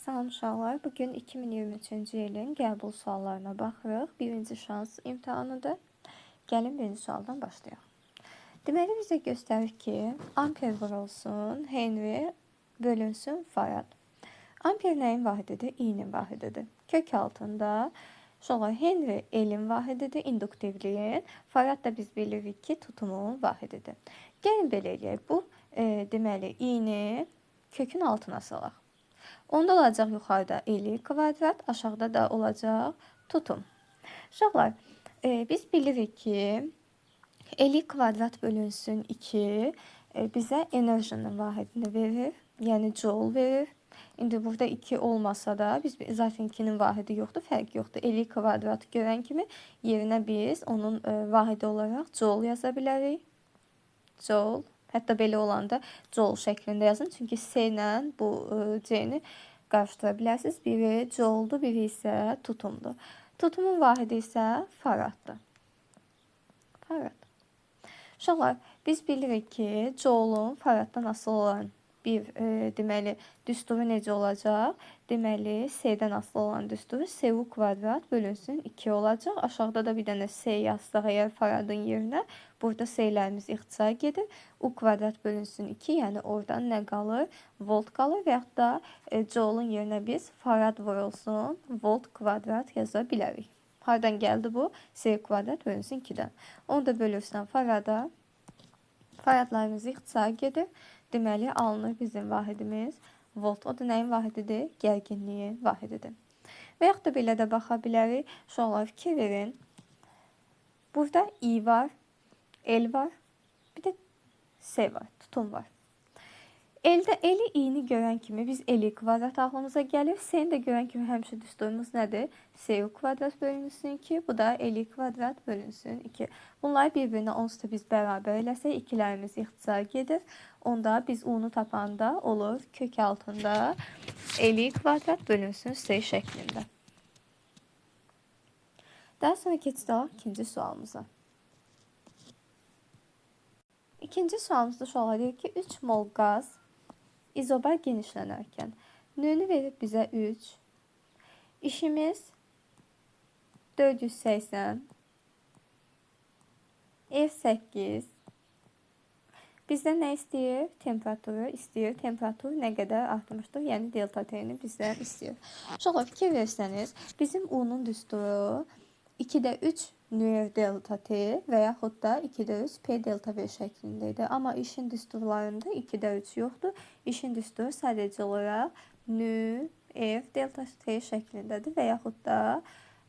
Salam uşaqlar. Bugün 2023-cü ilin qəbul suallarına baxırıq. Birinci şans imtahanıdır. Gəlin birinci sualdan başlayaq. Deməli bizə göstərir ki, amper vurulsun, Henry bölünsün, farad. Amper nəyin vahididir? İ'nin vahididir. Kök altında uşaqlar Henry elin vahididir, induktivliyin. Farad da biz bilirik ki, tutumun vahididir. Gəlin belə eləyək. Bu deməli i'ni kökün altına salaq. Onda olacaq yuxarıda eli kvadrat, aşağıda da olacaq tutum. Uşaqlar, biz bilirik ki, eli kvadrat bölünsün 2 bizə enerjinin vahidini verir, yəni joule verir. İndi burada 2 olmasa da, biz zaten 2'nin vahidi yoxdur, fərq yoxdur. Eli kvadrat görən kimi yerinə biz onun vahidi olaraq joule yaza bilərik. Joule. Hətta belə olanda joule şəklində yazın. Çünki S ilə bu C-ni qarışdıra bilərsiniz. Biri joule'dur, biri isə tutumdur. Tutumun vahidi isə faraddır. Farad. Uşaqlar, biz bilirik ki, joule'un faraddan asılı olan bir deməli düsturu necə olacaq? Deməli S-dən asılı olan düsturu S-u kvadrat bölünsün 2 olacaq. Aşağıda da bir dənə S yazsaq əgər faradın yerinə, burada S-lərimiz ixtisar gedir. U kvadrat bölünsün 2, yəni oradan nə qalır? Volt qalır və yaxud da joule'un yerinə biz farad vurulsun, volt kvadrat yaza bilərik. Hardan gəldi bu? S kvadrat bölünsün 2-dən. Onu da bölürsən farada. Faradlarımız ixtisar gedir. Deməli, alınır bizim vahidimiz volt. O da nəyin vahididir? Gərginliyin vahididir. Və yaxud da belə də baxa bilərik. Uşaqlar, fikir verin. Burada i var, el var, bir də S var, tutum var. Eli i'ni görən kimi biz eli kvadrat ağlımıza gəlir. S'ni də görən kimi həmişə düsturumuz nədir? S-u kvadrat bölünsün 2. Bu da eli kvadrat bölünsün 2. Bunları bir-birinə onsuz da biz bərabər eləsək, ikilərimiz ixtisar gedir. Onda biz u'nu tapanda olur kök altında eli kvadrat bölünsün S şəklində. Daha sonra keçdik ikinci sualımıza. İkinci sualımızda şöyle deyir ki, 3 mol qaz izobar genişlənərkən növünü verib bizə 3. İşimiz 480. F8. Bizdən nə istəyir? Temperaturu istəyir. Temperatur nə qədər artmışdır? Yəni delta T-ni bizdən istəyir. Şöyle fikir versəniz, bizim u'nun düsturu 2'də 3 növ delta T və yaxud da 2'də 3 P delta V şəklindəydi. Amma işin düsturlarında 2'də 3 yoxdur. İşin düsturu sadəcə olaraq növ F delta T şəklindədir və yaxud da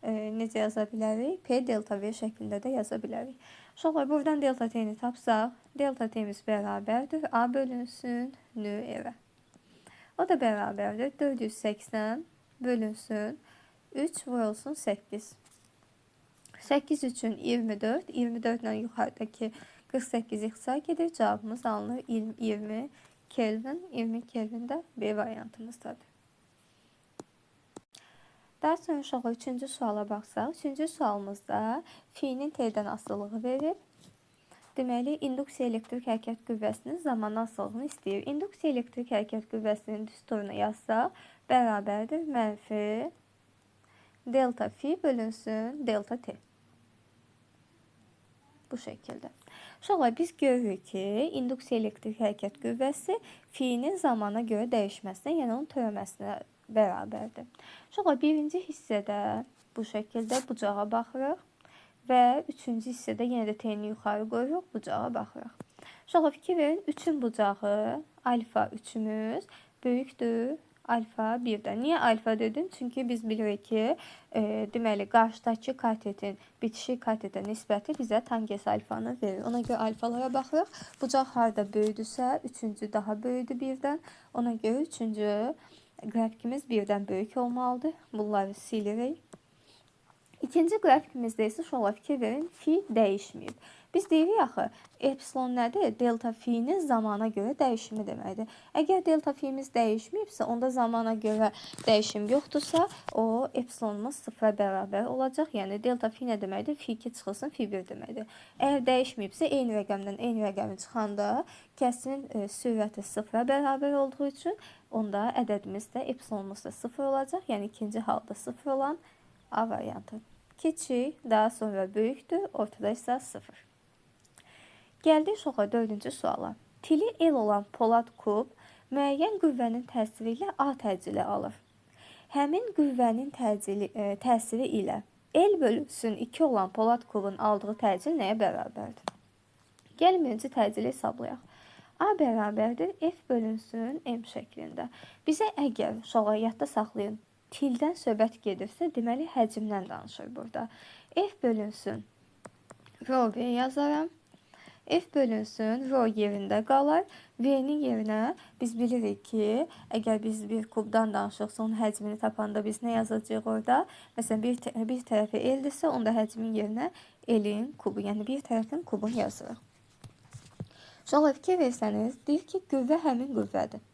necə yaza bilərik? P delta V şəklində də yaza bilərik. Uşaqlar, buradan delta T-ni tapsaq, delta T-miz bərabərdir. A bölünsün növ F-ə. O da bərabərdir. 480 bölünsün 3 vurulsun 8. 8 üçün 24. 24 ilə yuxarıdakı 48 ixtisar gedir. Cavabımız alınır 20 Kelvin. 20 Kelvin də B variantımızdadır. Daha sonra uşaqlar 3-cü suala baxsaq. 3-cü sualımızda fi'nin T'dən asılılığı verir. Deməli, induksiya elektrik hərəkət qüvvəsinin zaman asılılığını istəyir. İnduksiya elektrik hərəkət qüvvəsinin düsturunu yazsaq, bərabərdir mənfi delta fi bölünsün delta T. Bu şəkildə. Uşaqlar, biz görürük ki, induksiya elektrik hərəkət qüvvəsi fi'nin zamana görə dəyişməsinə, yəni onun törəməsinə bərabərdir. Uşaqlar, birinci hissədə bu şəkildə bucağa baxırıq və üçüncü hissədə yenə də T-ni yuxarı qoyuruq, bucağa baxırıq. Uşaqlar, fikir verin, 3'ün bucağı alfa 3'ümüz böyükdür alfa 1'dən. Niyə alfa dedim? Çünki biz bilirik ki, deməli, qarşıdakı katetin bitişik katete nisbəti bizə tangens alfanı verir. Ona görə alfalara baxırıq. Bucaq harda böyüdürsə, 3-cü daha böyüdür 1'dən. Ona görə 3-cü qrafikimiz 1'dən böyük olmalıdır. Bunları silirik. İkinci qrafikimizdə isə şola fikir verin, fi dəyişməyib. Biz deyirik axı, epsilon nədir? Delta fi'nin zamana görə dəyişimi deməkdir. Əgər delta fi'miz dəyişməyibsə, onda zamana görə dəyişim yoxdursa, o epsilonumuz 0-a bərabər olacaq. Yəni delta fi nə deməkdir? Fi 2 çıxılsın, fi 1 deməkdir. Əgər dəyişməyibsə, eyni rəqəmdən eyni rəqəmi çıxanda kəsrin sürəti 0-a bərabər olduğu üçün onda ədədimiz də epsilonumuz da 0 olacaq. Yəni ikinci halda 0 olan A variantı. Kiçik, daha sonra böyükdür, ortada isə 0. Gəldik soğa 4-cü suala. Tili el olan polad kub müəyyən qüvvənin təsiri ilə A təcili alır. Həmin qüvvənin təsiri ilə el bölünsün 2 olan polad kubun aldığı təcil nəyə bərabərdir? Gəlin birinci təcili hesablayaq. A bərabərdir F bölünsün M şəklində. Bizə əgər soğa yadda saxlayın, tildən söhbət gedirsə, deməli həcmdən danışır burada. F bölünsün rho V yazaram. F bölünsün rho yerində qalar. V'nin yerinə biz bilirik ki, əgər biz bir kubdan danışırsa, onun həcmini tapanda biz nə yazacağıq orada? Məsələn, bir tərəfi eldirsə, onda həcmin yerinə elin kubu, yəni bir tərəfin kubunu yazırıq. Şola fikir versəniz, deyir ki, qüvvə həmin qüvvədir.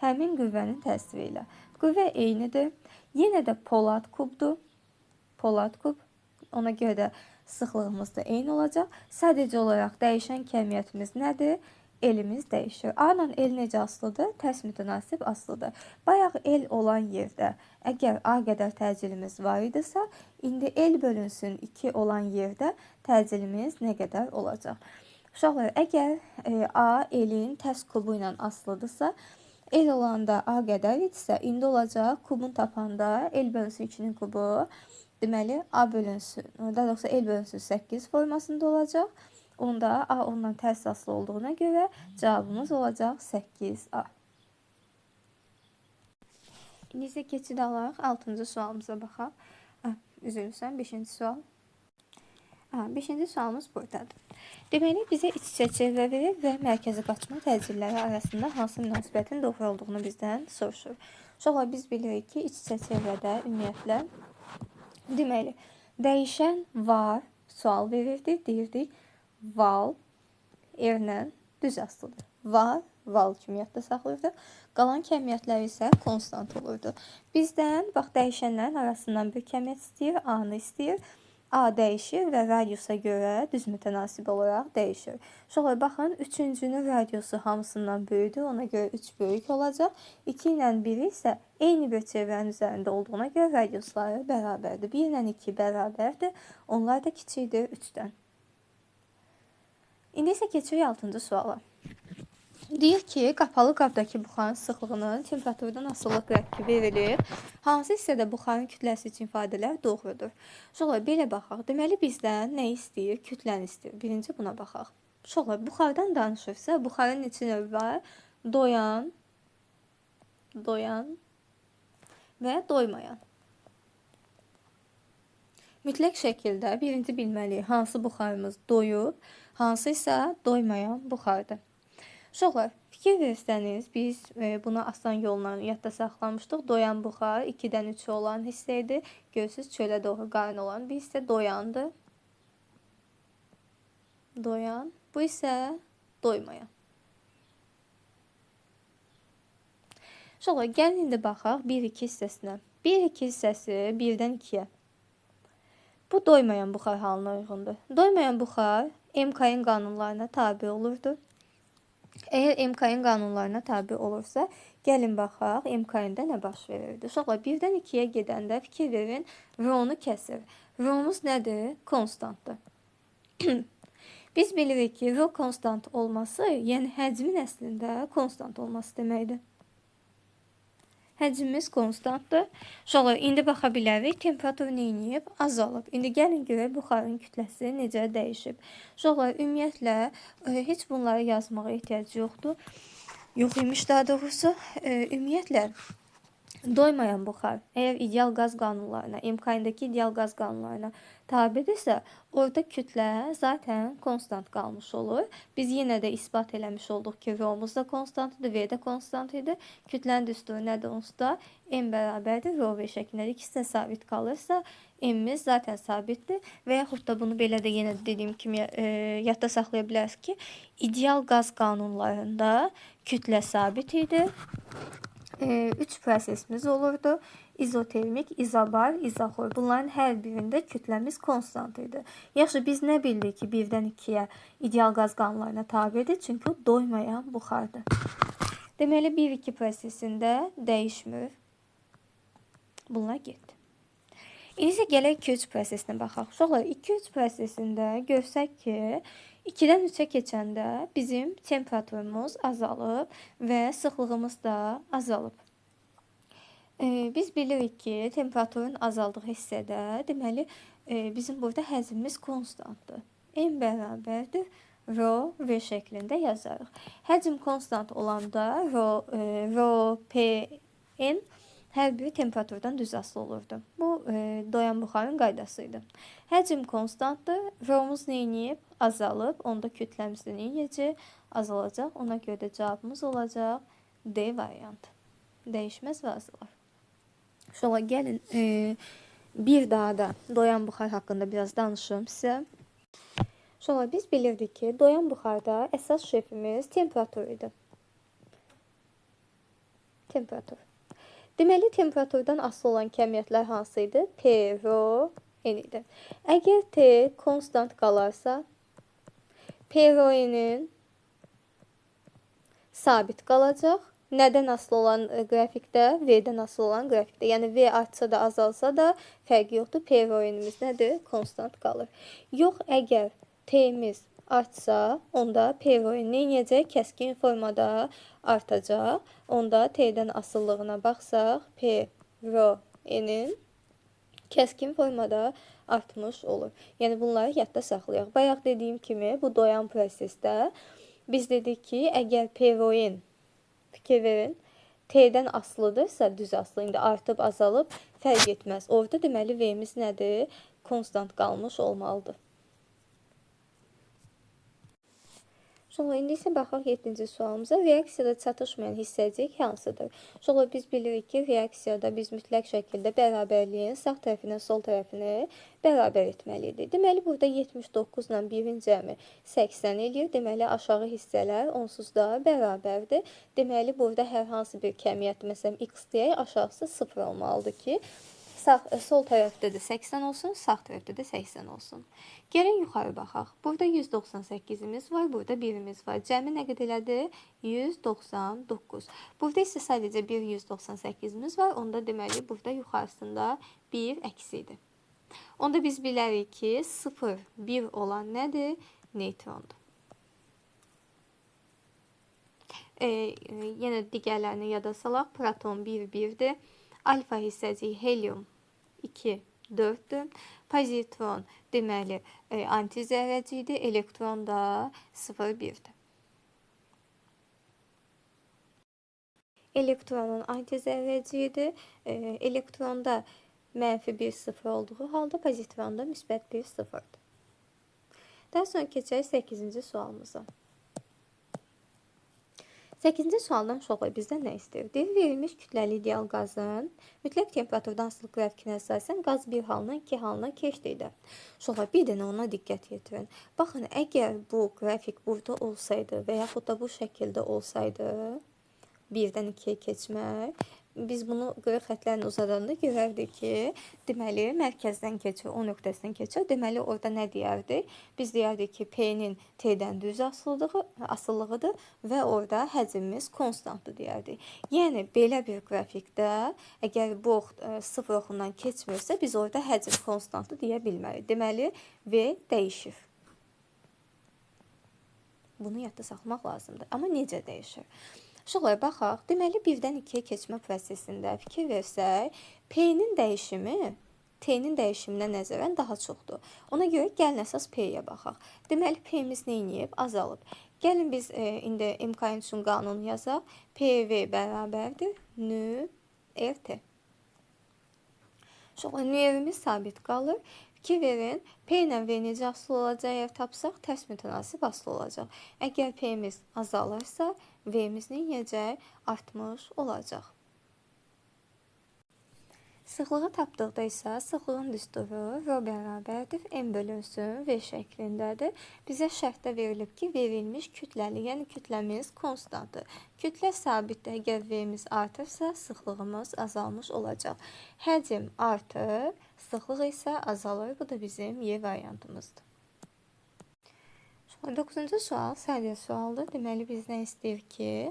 Həmin qüvvənin təsiri ilə. Qüvvə eynidir. Yenə də polad kubdur. Polad kub. Ona görə də sıxlığımız da eyni olacaq. Sadəcə olaraq dəyişən kəmiyyətimiz nədir? Elimiz dəyişir. A ilə el necə asılıdır? Tərs mütənasib asılıdır. Bayaq el olan yerdə əgər A qədər təcilimiz var idisə, indi el bölünsün 2 olan yerdə təcilimiz nə qədər olacaq? Uşaqlar, əgər A elin tərs kubu ilə asılıdırsa, el olanda A qədər idisə, indi olacaq kubun tapanda el bölünsün 2-nin kubu. Deməli, A bölünsün, daha doğrusu el bölünsün 8 formasında olacaq. Onda A ondan tərs asılı olduğuna görə cavabımız olacaq 8A. İndi isə keçid alaraq 6-cı sualımıza baxaq. Üzülürsən, 5-ci sual. 5-ci sualımız buradadır. Deməli, bizə iç-içə çevrə verir və mərkəzi qaçma təcilləri arasında hansı münasibətin doğru olduğunu bizdən soruşur. Sonra biz bilirik ki, iç-içə çevrədə ümumiyyətlə deməli, dəyişən var, sual verirdi, deyirdik, val, erlə düz asılıdır. Var, val kimi yadda saxlayırdı. Qalan kəmiyyətlər isə konstant olurdu. Bizdən, bax, dəyişənlərin arasından bir kəmiyyət istəyir, A-nı istəyir. A dəyişir və radiusa görə düz mütənasib olaraq dəyişir. Şöyle baxın, üçüncünün radiusu hamısından böyüdür, ona görə 3 böyük olacaq. 2 ilə 1 isə eyni bir çevrənin üzərində olduğuna görə radiusları bərabərdir. 1 ilə 2 bərabərdir, onlar da kiçikdir 3-dən. İndi isə keçirik 6-cı suala. Deyir ki, qapalı qabdakı buxarın sıxlığının temperaturdan asılı qrafiyi verilir. Hansı hissədə buxarın kütləsi üçün ifadələr doğrudur? Şola belə baxaq. Deməli bizdən nə istəyir? Kütləni istəyir. Birinci buna baxaq. Şola buxardan danışırsa, buxarın neçə növü var? Doyan və doymayan. Mütləq şəkildə birinci bilməliyik hansı buxarımız doyub, hansı isə doymayan buxardır. Uşaqlar, fikir versəniz, biz bunu asan yolla yadda saxlamışdıq. Doyan buxar 2-dən 3 olan hissə idi. Görürsünüz, çölə doğru qarın olan bir hissə doyandı. Doyan. Bu isə doymayan. Uşaqlar, gəlin indi baxaq 1-2 hissəsinə. 1-2 hissəsi 1-dən 2-yə. Bu doymayan buxar halına uyğundur. Doymayan buxar MK-ın qanunlarına tabi olurdu. Eğer MK-ın qanunlarına tabi olursa, gəlin baxaq, MK-ında nə baş verirdi? Uşaqlar, 1-dən 2-yə gedəndə fikir verin, rho-nu kəsir. Rho-muz nədir? Konstantdır. Biz bilirik ki, rho konstant olması, yəni həcmin əslində konstant olması deməkdir. Həcmimiz konstantdır. Uşaqlar, indi baxa bilərik, temperatur neyiniyib? Azalıb. İndi gəlin görək buxarın kütləsi necə dəyişib. Uşaqlar, ümumiyyətlə, heç bunları yazmağa ehtiyac yoxdur. Yox imiş daha doğrusu. Ümumiyyətlə, Doymayan buxar eğer ideal qaz qanunlarına, MKN-dəki ideal qaz qanunlarına tabedirsə, orada kütlə zaten konstant qalmış olur. Biz yenə də isbat eləmiş olduq ki, rho-muz da konstant idi, V də konstant idi. Kütlənin düsturu nədir onsuz M bərabərdir rho V şəklində. İkisi də sabit qalırsa, M-miz zaten sabitdir. Və yaxud da bunu belə də yenə dediyim kimi yadda saxlaya bilərsiniz ki, ideal qaz qanunlarında kütlə sabit idi. Üç prosesimiz olurdu. İzotermik, izobar, izoxor. Bunların hər birində kütləmiz konstant idi. Yaxşı, biz nə bildik ki, 1-dən 2-yə ideal qaz qanunlarına tabedir? Çünki o doymayan buxardır. Deməli, 1-2 prosesində dəyişmir. Bunlar getdi. İndi isə gələk 2-3 prosesinə baxaq. Uşaqlar, 2-3 prosesində görsək ki, 2-dən 3-ə keçəndə bizim temperaturumuz azalıb və sıxlığımız da azalıb. Biz bilirik ki, temperaturun azaldığı hissədə, deməli, bizim burada həzmimiz konstantdır. M bərabərdir rho V şəklində yazarıq. Həcm konstant olanda rho P N hər biri temperaturdan düz asılı olurdu. Bu doyan buxarın qaydasıydı. Həcm konstantdır. Rho-muz neyiniyib? Azalıb. Onda kütləmiz də neyinəcək? Azalacaq. Ona görə də cavabımız olacaq D variantı. Dəyişməz və azalar. Şola gəlin bir daha da doyan buxar haqqında biraz danışım sizə. Şola biz bilirdik ki, doyan buxarda əsas şefimiz temperatur idi. Temperatur. Deməli, temperaturdan asılı olan kəmiyyətlər hansı idi? P, rho, N idi. Əgər T konstant qalarsa, P, rho, N'in sabit qalacaq. Nədən asılı olan qrafikdə? V-dən asılı olan qrafikdə. Yəni, V artsa da, azalsa da fərqi yoxdur. P, rho, N'imiz nədir? Konstant qalır. Yox, əgər T'miz artsa, onda P, rho, N neyəcək? Kəskin formada artacaq. Onda T'dən asıllığına baxsaq, P, rho, N'in kəskin formada artmış olur. Yəni, bunları yadda saxlayaq. Bayaq dediyim kimi, bu doyan prosesdə biz dedik ki, əgər P, rho, N fikir verin, T'dən asılıdırsa, düz asılı, indi artıb, azalıb, fərq etməz. Orada deməli V'miz nədir? Konstant qalmış olmalıdır. Sonra indi isə baxaq 7-ci sualımıza. Reaksiyada çatışmayan hissəcik hansıdır? Sonra biz bilirik ki, reaksiyada biz mütləq şəkildə bərabərliyin sağ tərəfinə, sol tərəfini bərabər etməlidir. Deməli, burada 79 ilə 1-in cəmi 80 eləyir. Deməli, aşağı hissələr onsuz da bərabərdir. Deməli, burada hər hansı bir kəmiyyət, məsələn, x deyək, aşağısı 0 olmalıdır ki, sol tərəfdə də 80 olsun, sağ tərəfdə də 80 olsun. Gəlin yuxarı baxaq. Burada 198-imiz var, burada 1-imiz var. Cəmi nə qədər elədi? 199. Burada isə sadəcə bir 198-imiz var. Onda deməli, burada yuxarısında 1 əksidir. Onda biz bilərik ki, 0, 1 olan nədir? Neytrondur. Yenə digərlərini yada salaq. Proton 1, 1-dir. Alfa hissəcik helium 2, 4-dür. Pozitron deməli antizərrəcikdir. Elektron da 0, 1-dir. Elektronun antizərrəciyidir. Elektronda mənfi 1, 0 olduğu halda pozitronda müsbət 1, 0-dır. Daha sonra keçək 8-ci sualımıza. 8-ci sualdan uşaqlar bizdən nə istəyir? Verilmiş kütləli ideal qazın mütləq temperaturdan asılı qrafikinə əsasən qaz 1 halından 2 halına keçdikdə. Uşaqlar bir dənə ona diqqət yetirin. Baxın, əgər bu qrafik burada olsaydı və yaxud da bu şəkildə olsaydı, 1-dən 2-yə keçmək, biz bunu qırıq xətlərlə uzadanda görərdik ki, deməli, mərkəzdən keçir, o nöqtəsindən keçir. Deməli, orada nə deyərdik? Biz deyərdik ki, P-nin T-dən düz asıllığıdır və orada həcmimiz konstantdır deyərdik. Yəni, belə bir qrafikdə, əgər bu ox 0 oxundan keçmirsə, biz orada həcm konstantdır deyə bilmərik. Deməli, V dəyişir. Bunu yadda saxlamaq lazımdır. Amma necə dəyişir? Uşaqlar, baxaq. Deməli, 1-dən 2-yə keçmə prosesində fikir versək, P-nin dəyişimi T-nin dəyişiminə nəzərən daha çoxdur. Ona görə gəlin əsas P-yə baxaq. Deməli, P-miz neyiniyib? Azalıb. Gəlin biz indi MKN üçün qanunu yazaq. PV bərabərdir. Nö RT. Sonra növimiz sabit qalır. 2 verin, P ilə V necə asılı olacaq? Əgər tapsaq, tərs mütənasib asılı olacaq. Əgər P'miz azalırsa, V'miz necə? Artmış olacaq. Sıxlığı tapdıqda isə sıxlığın düsturu rho bərabərdir, m bölünsün v şəklindədir. Bizə şərtdə verilib ki, verilmiş kütləli, yəni kütləmiz konstantdır. Kütlə sabitdir, əgər v'miz artırsa, sıxlığımız azalmış olacaq. Həcm artır, sıxlıq isə azalır. Bu da bizim Y variantımızdır. 9-cu sual səriyyə sualdır. Deməli, bizdən istəyir ki,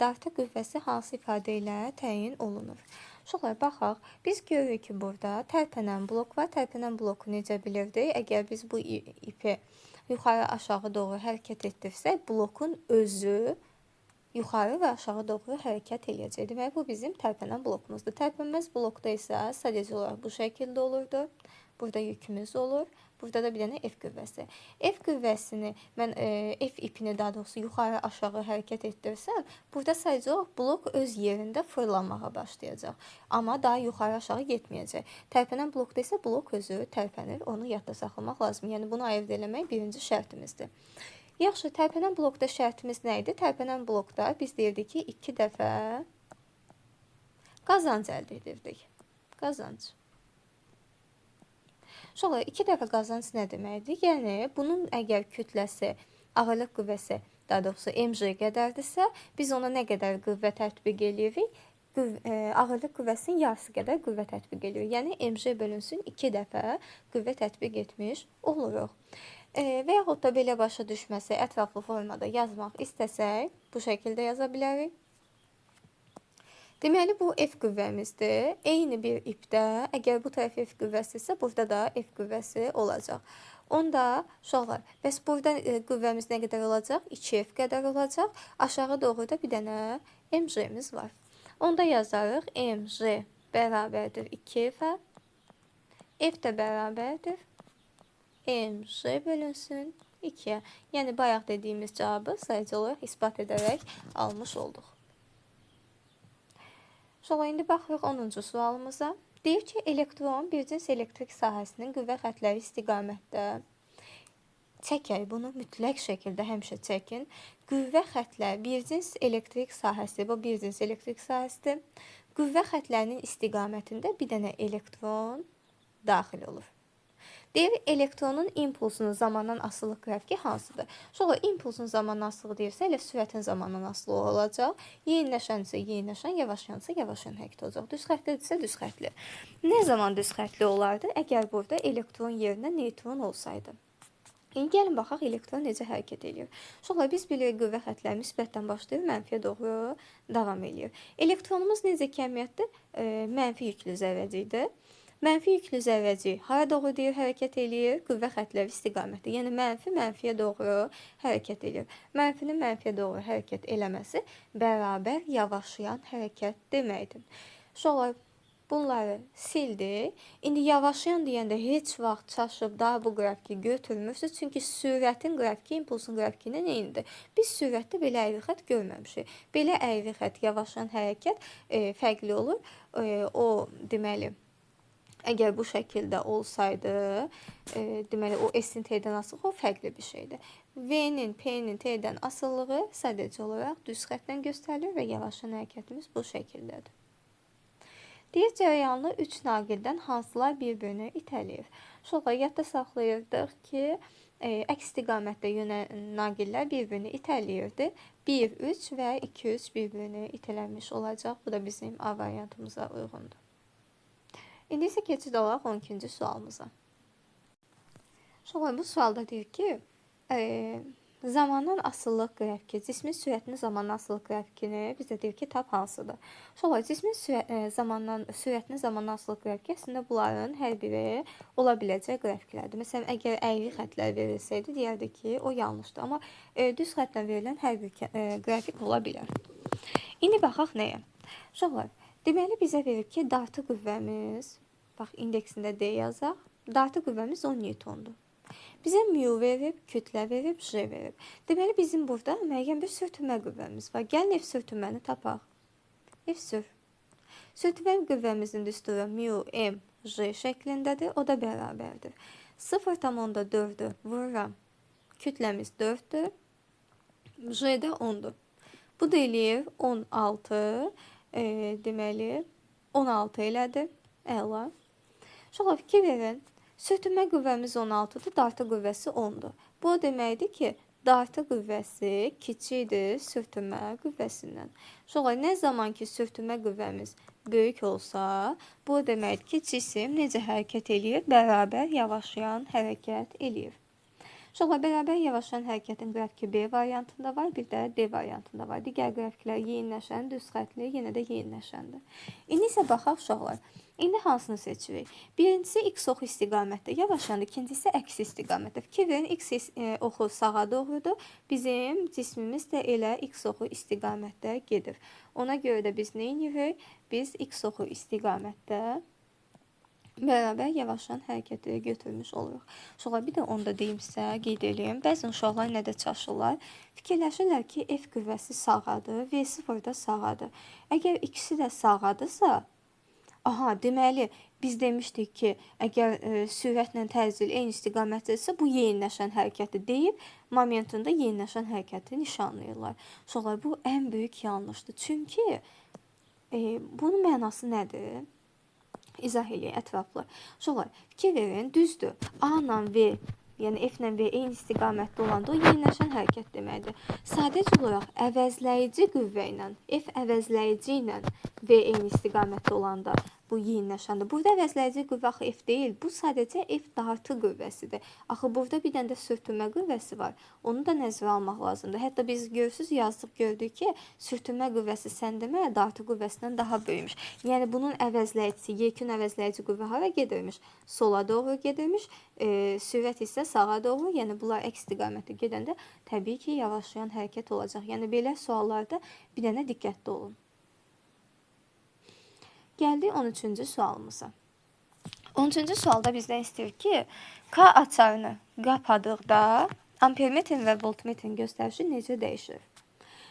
dartı qüvvəsi hansı ifadə ilə təyin olunur? Şolar baxaq, biz görürük ki, burada tərpənən blok var. Tərpənən bloku necə bilirdik? Əgər biz bu ipi yuxarı aşağı doğru hərəkət etdirsək, blokun özü yuxarı və aşağı doğru hərəkət eləyəcək. Deməli, bu bizim tərpənən blokumuzdur. Tərpənməz blokda isə sadəcə olaraq bu şəkildə olurdu. Burada yükümüz olur. Burada da bir dənə F qüvvəsi. F qüvvəsini, mən F ipini daha doğrusu yuxarı aşağı hərəkət etdirsəm, burada sadəcə olaraq blok öz yerində fırlanmağa başlayacaq. Amma daha yuxarı aşağı getməyəcək. Tərpənən blokda isə blok özü tərpənir. Onu yadda saxlamaq lazım. Yəni, bunu ayırd eləmək birinci şərtimizdir. Yaxşı, tərpənən blokda şərtimiz nə idi? Tərpənən blokda biz deyirdik ki, 2 dəfə qazanc əldə edirdik. Qazanc. Sonra 2 dəfə qazanc nə deməkdir? Yəni, bunun əgər kütləsi, ağırlıq qüvvəsi, daha doğrusu mg qədərdirsə, biz ona nə qədər qüvvə tətbiq edirik? Ağırlıq qüvvəsinin yarısı qədər qüvvə tətbiq edirik. Yəni, mg bölünsün 2 dəfə qüvvə tətbiq etmiş oluruq. Və yaxud da belə başa düşməsə, ətraflı formada yazmaq istəsək, bu şəkildə yaza bilərik. Deməli, bu F qüvvəmizdir. Eyni bir ipdə, əgər bu tərəf F qüvvəsi isə, burada da F qüvvəsi olacaq. Onda, uşaqlar, bəs burada qüvvəmiz nə qədər olacaq? 2F qədər olacaq. Aşağı doğru da bir dənə mg'miz var. Onda yazarıq, mg bərabərdir 2F-ə. F də bərabərdir mg bölünsün 2-yə. Yəni, bayaq dediyimiz cavabı sayıcı olaraq isbat edərək almış olduq. Sonra indi baxırıq 10-cu sualımıza. Deyir ki, elektron bir cins elektrik sahəsinin qüvvə xətləri istiqamətdə çəkək. Bunu mütləq şəkildə həmişə çəkin. Qüvvə xətləri, bir cins elektrik sahəsi, bu bir cins elektrik sahəsidir. Qüvvə xətlərinin istiqamətində bir dənə elektron daxil olur. Deyir, elektronun impulsunun zamandan asılı qrafiki hansıdır? Sonra impulsun zamandan asılı deyirsə, elə sürətin zamandan asılı olacaq. Yeniləşənsə yeniləşən, yavaşlayansa yavaşlayan hərəkət olacaq. Düz xətlidirsə düz xətli. Nə zaman düz xətli olardı? Əgər burada elektron yerinə neytron olsaydı. İndi gəlin baxaq, elektron necə hərəkət edir. Sonra biz bilirik, qüvvə xətləri müsbətdən başlayır, mənfiyə doğru davam edir. Elektronumuz necə kəmiyyətdir? Mənfi yüklü zərrəcikdir. Mənfi yüklü zərrəcik hara doğru deyir hərəkət eləyir? Qüvvə xətləri istiqaməti. Yəni, mənfi mənfiyə doğru hərəkət eləyir. Mənfinin mənfiyə doğru hərəkət eləməsi bərabər yavaşlayan hərəkət deməkdir. Sonra bunları sildik. İndi yavaşlayan deyəndə heç vaxt çaşıb daha bu qrafiki götürmürsünüz. Çünki sürətin qrafiki, impulsun qrafiki ilə eynidir. Biz sürətdə belə əyri xət görməmişik. Belə əyri xət, yavaşlayan hərəkət fərqli olur. O, deməli, əgər bu şəkildə olsaydı, deməli, o S-in T-dən asılığı o fərqli bir şeydir. V-nin, P-nin T-dən asıllığı sadəcə olaraq düz xətdən göstərilir və yavaşlayan hərəkətimiz bu şəkildədir. Deyir, cərəyanlı 3 naqildən hansılar bir-birini itələyir? Sonra yadda saxlayırdıq ki, əks istiqamətdə yönələn naqillər bir-birini itələyirdi. 1, 3 və 2, 3 bir-birini itələnmiş olacaq. Bu da bizim A variantımıza uyğundur. İndi isə keçid olaraq 12-ci sualımıza. Sonra bu sualda deyir ki, zamandan asıllıq qrafiki, cismin sürətinin zamandan asıllıq qrafikini bizə deyir ki, tap hansıdır? Sonra cismin sürətinin zamandan asıllıq qrafiki əslində bunların hər biri ola biləcək qrafiklərdir. Məsələn, əgər əyri xətlər verilsəydi, deyərdik ki, o yanlışdır. Amma düz xətlə verilən hər bir qrafik ola bilər. İndi baxaq nəyə? Sonra, deməli bizə verir ki, dartı qüvvəmiz, bax, indeksində D yazaq, dartı qüvvəmiz 10 newtondur. Bizə mu verib, kütlə verib, J verib. Deməli, bizim burada müəyyən bir sürtünmə qüvvəmiz var. Gəlin F sürtünməni tapaq. F sür. Sürtünmə qüvvəmizin düsturu mu m j şəklindədir. O da bərabərdir. 0,4'ü vururam. Kütləmiz 4'dür. J də 10'dur. Bu da eləyir 16. Deməli 16 elədir. Əla. Şola fikir verin. Sürtünmə qüvvəmiz 16'dır, dartı qüvvəsi 10'dur. Bu o deməkdir ki, dartı qüvvəsi kiçikdir sürtünmə qüvvəsindən. Şola nə zaman ki sürtünmə qüvvəmiz böyük olsa, bu o deməkdir ki, cisim necə hərəkət eləyir? Bərabər yavaşlayan hərəkət eləyir. Şola bərabər yavaşlayan hərəkətin qrafiki B variantında var, bir də D variantında var. Digər qrafiklər yeyinləşən, düz xətli, yenə də yeyinləşəndir. İndi isə baxaq uşaqlar. İndi hansını seçirik? Birincisi x oxu istiqamətdə yavaşlandı, ikincisi əksi istiqamətdə. Fikir verin, x oxu sağa doğrudur. Bizim cismimiz də elə x oxu istiqamətdə gedir. Ona görə də biz nə edirik? Biz x oxu istiqamətdə bərabər yavaşlayan hərəkəti götürmüş oluruq. Uşaqlar bir də onu da deyim sizə, qeyd edeyim. Bəzən uşaqlar nədə çaşırlar? Fikirləşirlər ki, F qüvvəsi sağadır, V0 da sağadır. Əgər ikisi də sağadırsa, aha, deməli biz demişdik ki, əgər sürətlə təzil eyni istiqamətdəsə, bu yeyinləşən hərəkəti deyib, momentində yeyinləşən hərəkəti nişanlayırlar. Uşaqlar, bu ən böyük yanlışdır. Çünki bunun mənası nədir? İzah eləyək ətraflı. Uşaqlar, fikir verin, düzdür. A ilə V, yəni F ilə V eyni istiqamətdə olanda o yeyinləşən hərəkət deməkdir. Sadəcə olaraq əvəzləyici qüvvə ilə, F əvəzləyici ilə V eyni istiqamətdə olanda bu yeyinləşəndir. Burada əvəzləyici qüvvə axı F deyil, bu sadəcə F dartı qüvvəsidir. Axı burada bir dənə də sürtünmə qüvvəsi var. Onu da nəzərə almaq lazımdır. Hətta biz görürsüz, yazdıq, gördük ki, sürtünmə qüvvəsi sən demə, dartı qüvvəsindən daha böyümüş. Yəni bunun əvəzləyicisi, yekun əvəzləyici qüvvə hara gedirmiş? Sola doğru gedirmiş, sürət isə sağa doğru, yəni bunlar əks istiqamətdə gedəndə təbii ki, yavaşlayan hərəkət olacaq. Yəni belə suallarda bir dənə diqqətli olun. Gəldik 13-cü sualımıza. 13-cü sualda bizdən istəyir ki, K açarını qapadıqda ampermetrin və voltmetrin göstərişi necə dəyişir?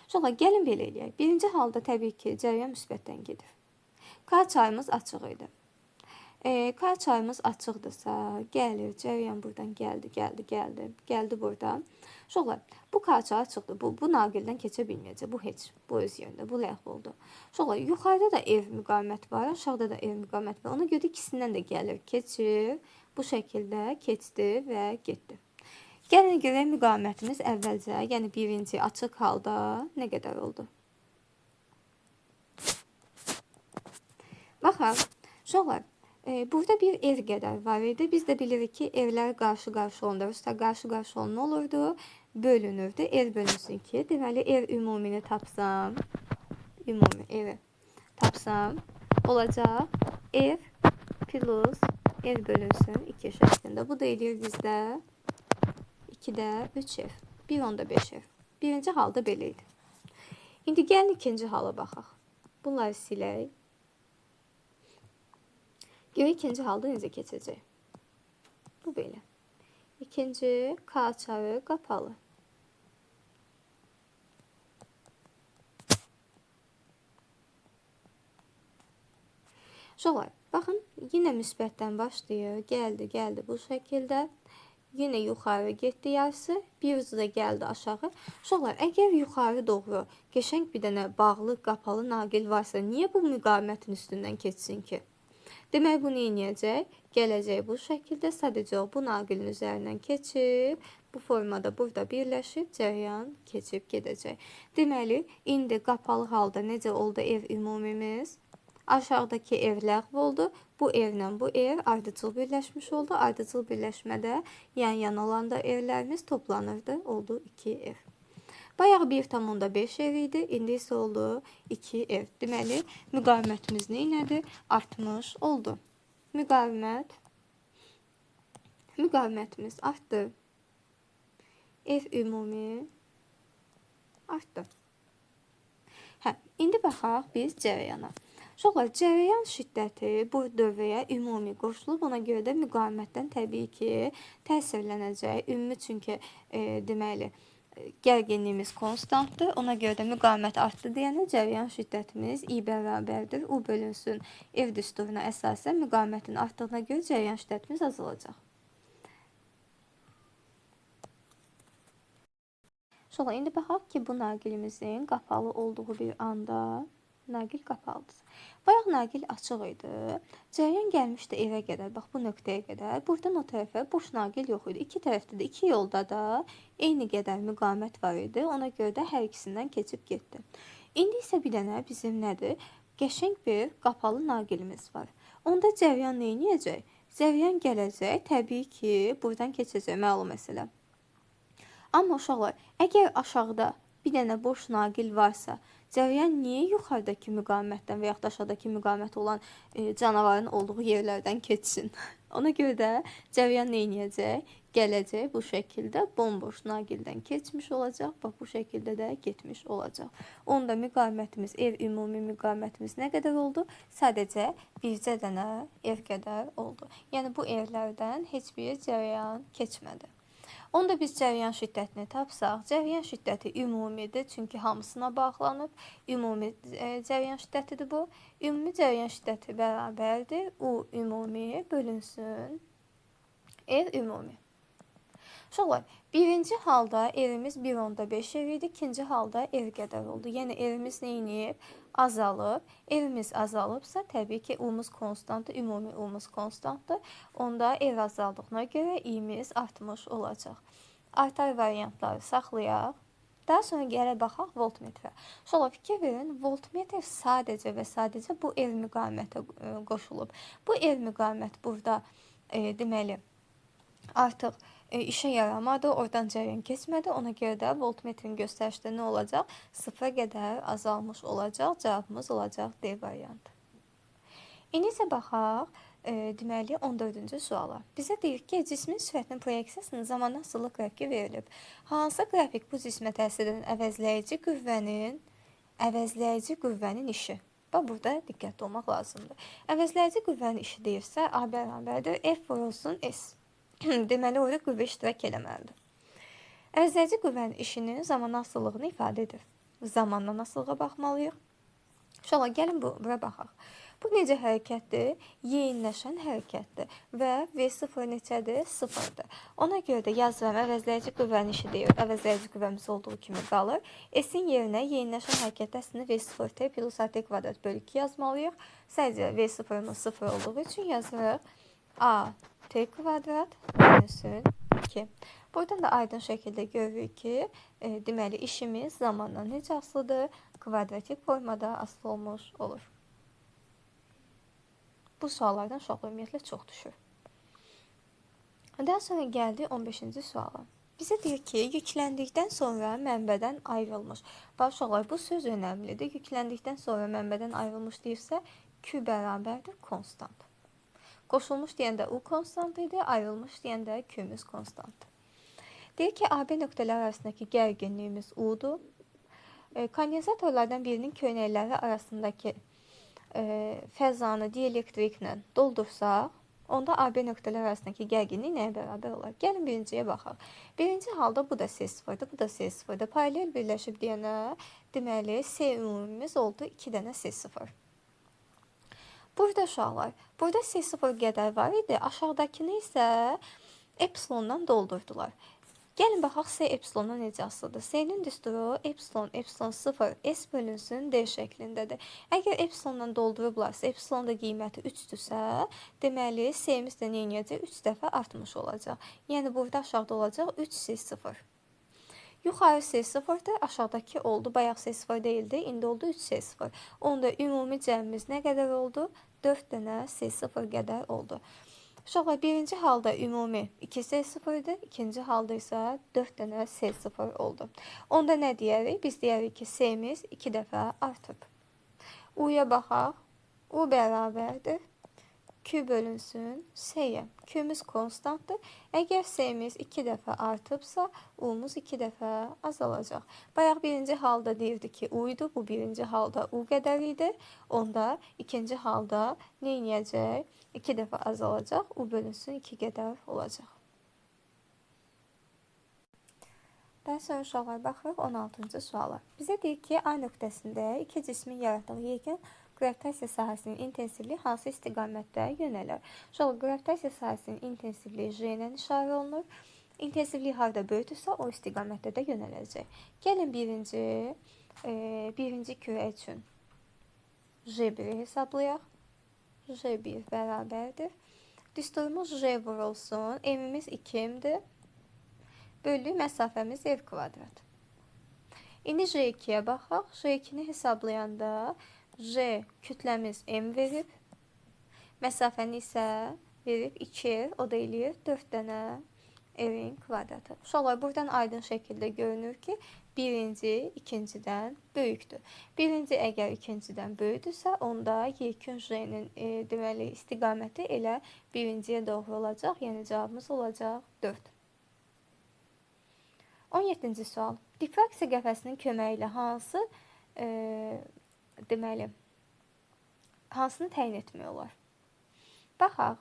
Uşaqlar, gəlin belə eləyək. Birinci halda təbii ki, cəryan müsbətdən gedir. K açarımız açıq idi. K açarımız açıqdırsa, gəlir, cəryan buradan gəldi buradan. Uşaqlar, bu K açarı açıqdır. Bu naqildən keçə bilməyəcək. Bu heç, bu öz yerində, bu ləğv oldu. Uşaqlar, yuxarıda da ev müqavimət var, aşağıda da ev müqavimət var. Ona görə ikisindən də gəlir, keçir. Bu şəkildə keçdi və getdi. Gəlin görək müqavimətimiz əvvəlcə, yəni birinci açıq halda nə qədər oldu? Baxaq, uşaqlar, burada bir ev qədər var idi. Biz də bilirik ki, evlər qarşı-qarşı olunur. Usta qarşı-qarşı olun olurdu, bölünürdü. Ev bölünsün ki, deməli ev ümumini tapsam, ümumi evi tapsam, olacaq ev plus ev bölünsün 2 şəklində. Bu da eləyir bizdə 2-də 3 ev, 1/10 5 ev. Birinci halda belə idi. İndi gəlin ikinci hala baxaq. Bunları silək. Görək ikinci halda necə keçəcək. Bu belə. İkinci K açarı qapalı. Uşaqlar, baxın, yenə müsbətdən başlayır. Gəldi bu şəkildə. Yenə yuxarı getdi yarısı. Bir ucu da gəldi aşağı. Uşaqlar, əgər yuxarı doğru qəşəng bir dənə bağlı, qapalı naqil varsa, niyə bu müqavimətin üstündən keçsin ki? Demək, bunu eləyəcək, gələcək bu şəkildə, sadəcə bu naqilin üzərindən keçib, bu formada burada birləşib, cəryan keçib gedəcək. Deməli, indi qapalı halda necə oldu ev ümumimiz? Aşağıdakı ev ləğv oldu, bu evlə bu ev ardıcıl birləşmiş oldu. Ardıcıl birləşmədə yan-yana olan da evlərimiz toplanırdı, oldu 2 ev. Bayaq 1,5 ev idi, indi isə oldu 2 ev. Deməli, müqavimətimiz nədir? Artmış oldu. Müqavimətimiz artdı. Ev ümumi artdı. İndi baxaq biz cərəyana. Uşaqlar, cərəyan şiddəti bu dövrəyə ümumi qoşulub, ona görə də müqavimətdən təbii ki, təsirlənəcək. Ümumi çünki deməli, Gərginliyimiz konstantdır. Ona görə də müqavimət artdı deyəndə cəryan şiddətimiz I bərabərdir. U bölünsün F düsturuna əsasən müqavimətin artdığına görə cəryan şiddətimiz azalacaq. Sonra indi baxaq ki, bu naqilimizin qapalı olduğu bir anda naqil qapalıdır. Bayaq naqil açıq idi. Cəryan gəlmişdi evə qədər, bax bu nöqtəyə qədər. Buradan o tərəfə boş naqil yox idi. İki tərəfdə də, iki yolda da eyni qədər müqavimət var idi. Ona görə də hər ikisindən keçib getdi. İndi isə bir dənə bizim nədir? Qəşəng bir qapalı naqilimiz var. Onda cəryan nə edəcək? Cəryan gələcək, təbii ki, buradan keçəcək, məlum məsələ. Amma uşaqlar, əgər aşağıda bir dənə boş naqil varsa, cəryan niyə yuxarıdakı müqavimətdən və yaxud da aşağıdakı müqavimət olan canavarın olduğu yerlərdən keçsin? Ona görə də cəryan nə edəcək? Gələcək bu şəkildə bomboş naqildən keçmiş olacaq. Bax bu şəkildə də getmiş olacaq. Onda müqavimətimiz, ev ümumi müqavimətimiz nə qədər oldu? Sadəcə bircə dənə ev qədər oldu. Yəni bu evlərdən heç bir cəryan keçmədi. Onda biz cəryan şiddətini tapsaq, cəryan şiddəti ümumidir, çünki hamısına bağlanıb. Ümumi cəryan şiddətidir bu. Ümumi cəryan şiddəti bərabərdir. U ümumi bölünsün ev ümumi. Uşaqlar, birinci halda evimiz 1/5 ev idi, ikinci halda ev qədər oldu. Yəni evimiz neyinib? Azalıb. Evimiz azalıbsa, təbii ki, U-muz konstantdır, ümumi U-muz konstantdır. Onda ev azaldığına görə İ'miz artmış olacaq. Artar variantları saxlayaq. Daha sonra gələ baxaq voltmetrə. Uşaqlar, fikir verin, voltmetr sadəcə və sadəcə bu ev müqavimətə qoşulub. Bu ev müqavimət burada deməli artıq işə yaramadı, oradan cəryan keçmədi. Ona görə də voltmetrin göstərişdə nə olacaq? 0-a qədər azalmış olacaq. Cavabımız olacaq D variantı. İndi isə baxaq, deməli 14-cü suala. Bizə deyir ki, cismin sürətinin proyeksiyasının zamanla asıllıq qrafiki verilib. Hansı qrafik bu cismə təsir edən əvəzləyici qüvvənin işi? Bax, burada diqqətli olmaq lazımdır. Əvəzləyici qüvvənin işi deyirsə, A bərabərdir, F vurulsun S. Deməli, orada qüvvə iştirak eləməlidir. Əvəzləyici qüvvənin işinin zamanla asıllığını ifadə edir. Zamanla asıllığa baxmalıyıq. Uşaqlar, gəlin bura baxaq. Bu necə hərəkətdir? Yeyinləşən hərəkətdir. Və V0 neçədir? 0-dır. Ona görə də yazıram, əvəzləyici qüvvənin işi deyir. Əvəzləyici qüvvəmiz olduğu kimi qalır. S-in yerinə yeyinləşən hərəkətdə əslində V0T plus AT kvadrat bölü 2 yazmalıyıq. Sadəcə V0-ımız 0 olduğu üçün yazırıq. AT kvadrat bölünsün 2. Buradan da aydın şəkildə görürük ki, deməli işimiz zamanla necə asılıdır? Kvadratik formada asılı olmuş olur. Bu suallardan uşaqlar ümumiyyətlə çox düşür. Daha sonra gəldi 15-ci suala. Bizə deyir ki, yükləndikdən sonra mənbədən ayrılmış. Bax uşaqlar, bu söz önəmlidir. Yükləndikdən sonra mənbədən ayrılmış deyirsə, Q bərabərdir konstant. Qoşulmuş deyəndə U konstant idi, ayrılmış deyəndə Q'miz konstantdır. Deyir ki, AB nöqtələr arasındakı gərginliyimiz U'dur. Kondensatorlardan birinin köynəkləri arasındakı fəzanı dielektriklə doldursaq, onda AB nöqtələr arasındakı gərginlik nəyə bərabər olar? Gəlin birinciyə baxaq. Birinci halda bu da S0'dır, bu da S0'dır. Paralel birləşib deyənə, deməli, S ümumimiz oldu 2 dənə S0. Burada uşaqlar, burada S0 qədər var idi, aşağıdakını isə epsilondan doldurdular. Gəlin baxaq S epsilondan necə asılıdır. S-nin düsturu epsilon 0, S bölünsün D şəklindədir. Əgər epsilondan doldurublarsa, epsilon da qiyməti 3-dürsə, deməli S-miz də nə edəcək? 3 dəfə artmış olacaq. Yəni burada aşağıda olacaq 3S0. Yuxarı S0'dır, aşağıdakı oldu. Bayaq S0 değildi, indi oldu 3S0. Onda ümumi cəmimiz nə qədər oldu? 4 dənə S0 qədər oldu. Uşaqlar, birinci halda ümumi 2S0'dır, ikinci halda isə 4 dənə S0 oldu. Onda nə deyərik? Biz deyərik ki, S-miz 2 dəfə artıb. U-ya baxaq. U bərabərdir. Q bölünsün S-yə. Q-miz konstantdır. Əgər S-miz 2 dəfə artıbsa, U-muz 2 dəfə azalacaq. Bayaq birinci halda deyirdi ki, U idi. Bu birinci halda U qədər idi. Onda ikinci halda nə edəcək? 2 dəfə azalacaq. U bölünsün 2 qədər olacaq. Daha sonra uşaqlar baxırıq 16-cı suala. Bizə deyir ki, A nöqtəsində iki cismin yaratdığı yekun qravitasiya sahəsinin intensivliyi hansı istiqamətdə yönəlir? Uşaqlar, qravitasiya sahəsinin intensivliyi J ilə işarə olunur. İntensivliyi harda böyüdürsə, o istiqamətdə də yönələcək. Gəlin birinci kürə üçün J1-i hesablayaq. J1 bərabərdir. Düsturumuz J vurulsun. M-imiz 2-dir. Bölü məsafəmiz R kvadrat. İndi J2-yə baxaq. J2-ni hesablayanda J kütləmiz M verib. Məsafəni isə verib 2R, o da eləyir 4 dənə R-in kvadratı. Uşaqlar, buradan aydın şəkildə görünür ki, birinci ikincidən böyükdür. Birinci əgər ikincidən böyükdürsə, onda yekun J-nin deməli istiqaməti elə birinciyə doğru olacaq. Yəni cavabımız olacaq 4. 17-ci sual. Diffraksiya qəfəsinin köməyi ilə hansını təyin etmək olar? Baxaq.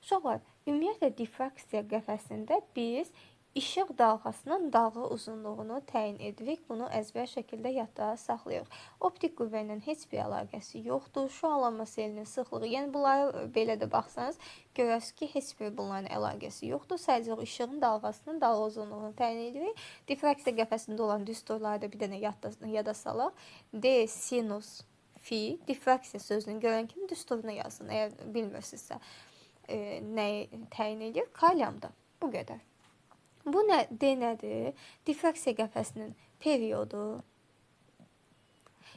Uşaqlar, ümumiyyətlə diffraksiya qəfəsində biz işıq dalğasının dalğa uzunluğunu təyin edirik. Bunu əzbər şəkildə yadda saxlayırıq. Optik qüvvə ilə heç bir əlaqəsi yoxdur. Şüalanma selinin sıxlığı, yəni bunları belə də baxsanız, görərsiniz ki, heç bir bunların əlaqəsi yoxdur. Sadəcə işığın dalğasının dalğa uzunluğunu təyin edirik. Diffraksiya qəfəsində olan düsturlarda bir dənə yada salaq. D sinus fi, diffraksiya sözünü görən kimi düsturunu yazın. Əgər bilmirsinizsə, nəyi təyin edir? Kalyamda. Bu qədər. Bu D nədir? Diffraksiya qəfəsinin periodu.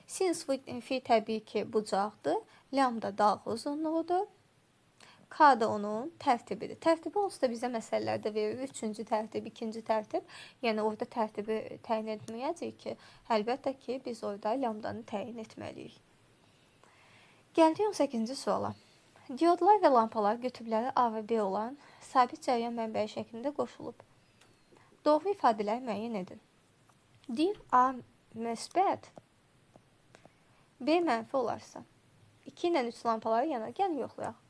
Sinus fi təbii ki, bucaqdır. Lambda dalğa uzunluğudur. K da onun tərtibidir. Tərtibi onsuz da bizə məsələlərdə verir. 3-cü tərtib, 2-ci tərtib. Yəni orada tərtibi təyin etməyəcək ki, əlbəttə ki, biz orada lambdanı təyin etməliyik. Gəldik 18-ci suala. Diodlar və lampalar qütbləri A və B olan sabit cəryan mənbəyi şəklində qoşulub. Doğru ifadələr müəyyən edin. Deyir A müsbət, B mənfi olarsa. 2 ilə 3 lampaları yanar. Gəlin yoxlayaq.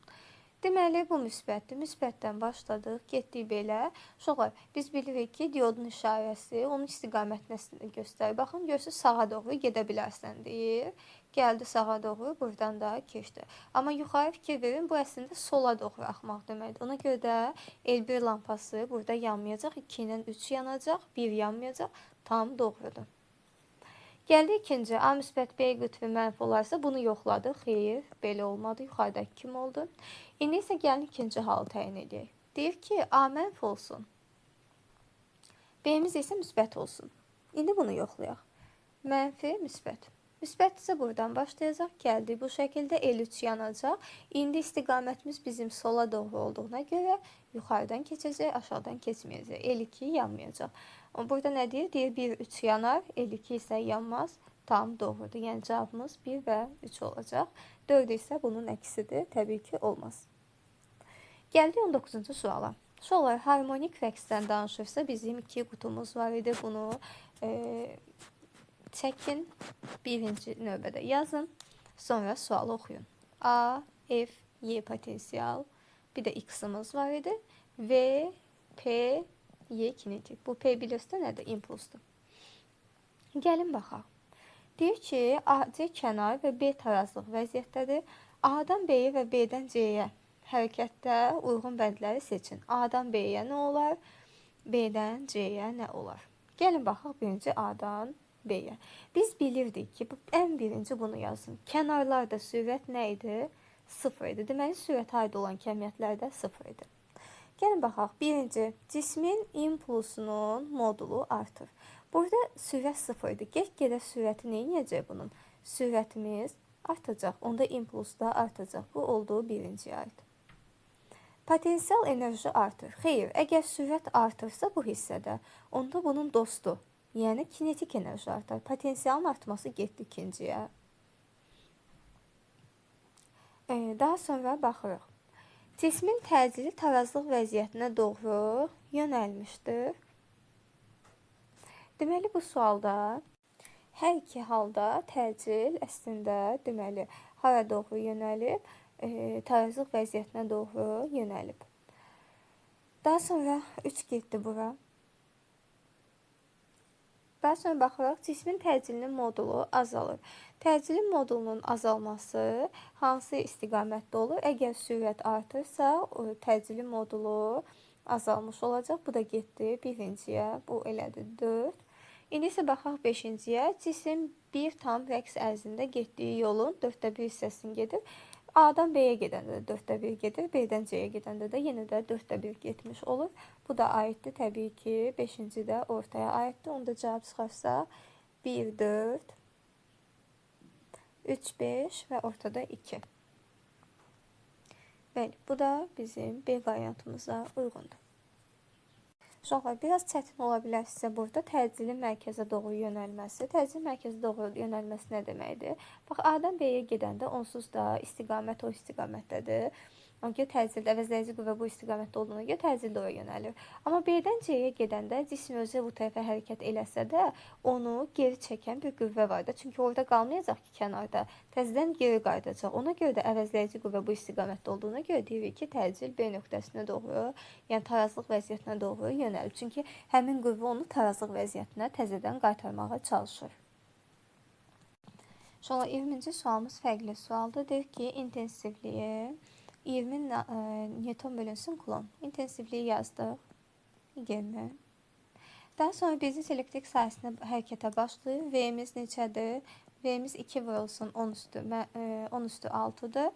Deməli, bu müsbətdir. Müsbətdən başladıq, getdik belə. Uşaqlar, biz bilirik ki, diodun işarəsi onun istiqamətini göstərir. Baxın, görürsünüz, sağa doğru gedə bilərsən deyir. Gəldi sağa doğru, buradan da keçdi. Amma yuxarı fikir verin, bu əslində sola doğru axmaq deməkdir. Ona görə də L1 lampası burada yanmayacaq, 2 ilə 3 yanacaq, 1 yanmayacaq, tam doğrudur. Gəldi ikinci, A müsbət B qütbü mənfi olarsa bunu yoxladıq. Xeyr, belə olmadı. Yuxarıdakı kim oldu? İndi isə gəlin ikinci halı təyin edək. Deyir ki, A mənfi olsun. B-miz isə müsbət olsun. İndi bunu yoxlayaq. Mənfi, müsbət. Müsbət isə buradan başlayacaq. Gəldi bu şəkildə L3 yanacaq. İndi istiqamətimiz bizim sola doğru olduğuna görə yuxarıdan keçəcək, aşağıdan keçməyəcək. L2 yanmayacaq. Burada nə deyir? Deyir 1, 3 yanar, L2 isə yanmaz. Tam doğrudur. Yəni cavabımız 1 və 3 olacaq. 4 isə bunun əksidir. Təbii ki, olmaz. Gəldi 19-cu suala. Suallar harmonik rəqsdən danışırsa bizim 2 qutumuz var idi. Bunu çəkin, birinci növbədə yazın, sonra sualı oxuyun. A, F, Y potensial, bir də X-ımız var idi. V, P, Y kinetik. Bu P bilirsiniz nədir? İmpulsdur. Gəlin baxaq. Deyir ki, AC kənar və B tarazlıq vəziyyətdədir. A-dan B-yə və B-dən C-yə hərəkətdə uyğun bəndləri seçin. A-dan B-yə nə olar? B-dən C-yə nə olar? Gəlin baxaq birinci A-dan B-yə. Biz bilirdik ki, ən birinci bunu yazın. Kənarlarda sürət nə idi? 0 idi. Deməli, sürətə aid olan kəmiyyətlər də 0 idi. Gəlin baxaq. Birinci, cismin impulsunun modulu artır. Burada sürət 0 idi. Get-gedə sürəti nə edəcək bunun? Sürətimiz artacaq. Onda impuls da artacaq. Bu olduğu birinciyə aid. Potensial enerji artır. Xeyr, əgər sürət artırsa bu hissədə, onda bunun dostu, yəni kinetik enerji artar. Potensialın artması getdi ikinciyə. Daha sonra baxırıq. Cismin təcili tarazlıq vəziyyətinə doğru yönəlmişdir. Deməli, bu sualda hər iki halda təcil əslində deməli hara doğru yönəlib, tarazlıq vəziyyətinə doğru yönəlib. Daha sonra 3 getdi bura. Daha sonra baxırıq, cismin təcilinin modulu azalır. Təcilin modulunun azalması hansı istiqamətdə olur? Əgər sürət artırsa, təcilin modulu azalmış olacaq. Bu da getdi birinciyə, bu elədir 4. İndi isə baxaq 5-ciyə. Cisim bir tam rəqs ərzində getdiyi yolun 4/1 hissəsini gedir. A-dan B-yə gedəndə də 4/1 gedir, B-dən C-yə gedəndə də yenə də 4/1 getmiş olur. Bu da aiddir təbii ki, 5-ci də ortaya aiddir. Onda cavab çıxarsa 1, 4, 3, 5 və ortada 2. Bəli, bu da bizim B variantımıza uyğundur. Uşaqlar, biraz çətin ola bilər sizə burada təcilin mərkəzə doğru yönəlməsi. Təcilin mərkəzə doğru yönəlməsi nə deməkdir? Bax, A-dan B-yə gedəndə onsuz da istiqamət o istiqamətdədir. Ona görə təcildə əvəzləyici qüvvə bu istiqamətdə olduğuna görə təcil də oraya yönəlir. Amma B-dən C-yə gedəndə cisim özü bu tərəfə hərəkət eləsə də, onu geri çəkən bir qüvvə var da. Çünki orada qalmayacaq ki, kənarda. Təzədən geri qayıdacaq. Ona görə də əvəzləyici qüvvə bu istiqamətdə olduğuna görə deyirik ki, təcil B nöqtəsinə doğru, yəni tarazlıq vəziyyətinə doğru yönəlir. Çünki həmin qüvvə onu tarazlıq vəziyyətinə təzədən qaytarmağa çalışır. Sonra 20-ci sualımız fərqli sualdır. Deyir ki, intensivliyi 20 Newton bölünsün kulon. İntensivliyi yazdıq. 20. Daha sonra birinci elektrik sayəsində hərəkətə başlayır. V'miz neçədir? V'miz 2 vurulsun 10 üstü 6'dır.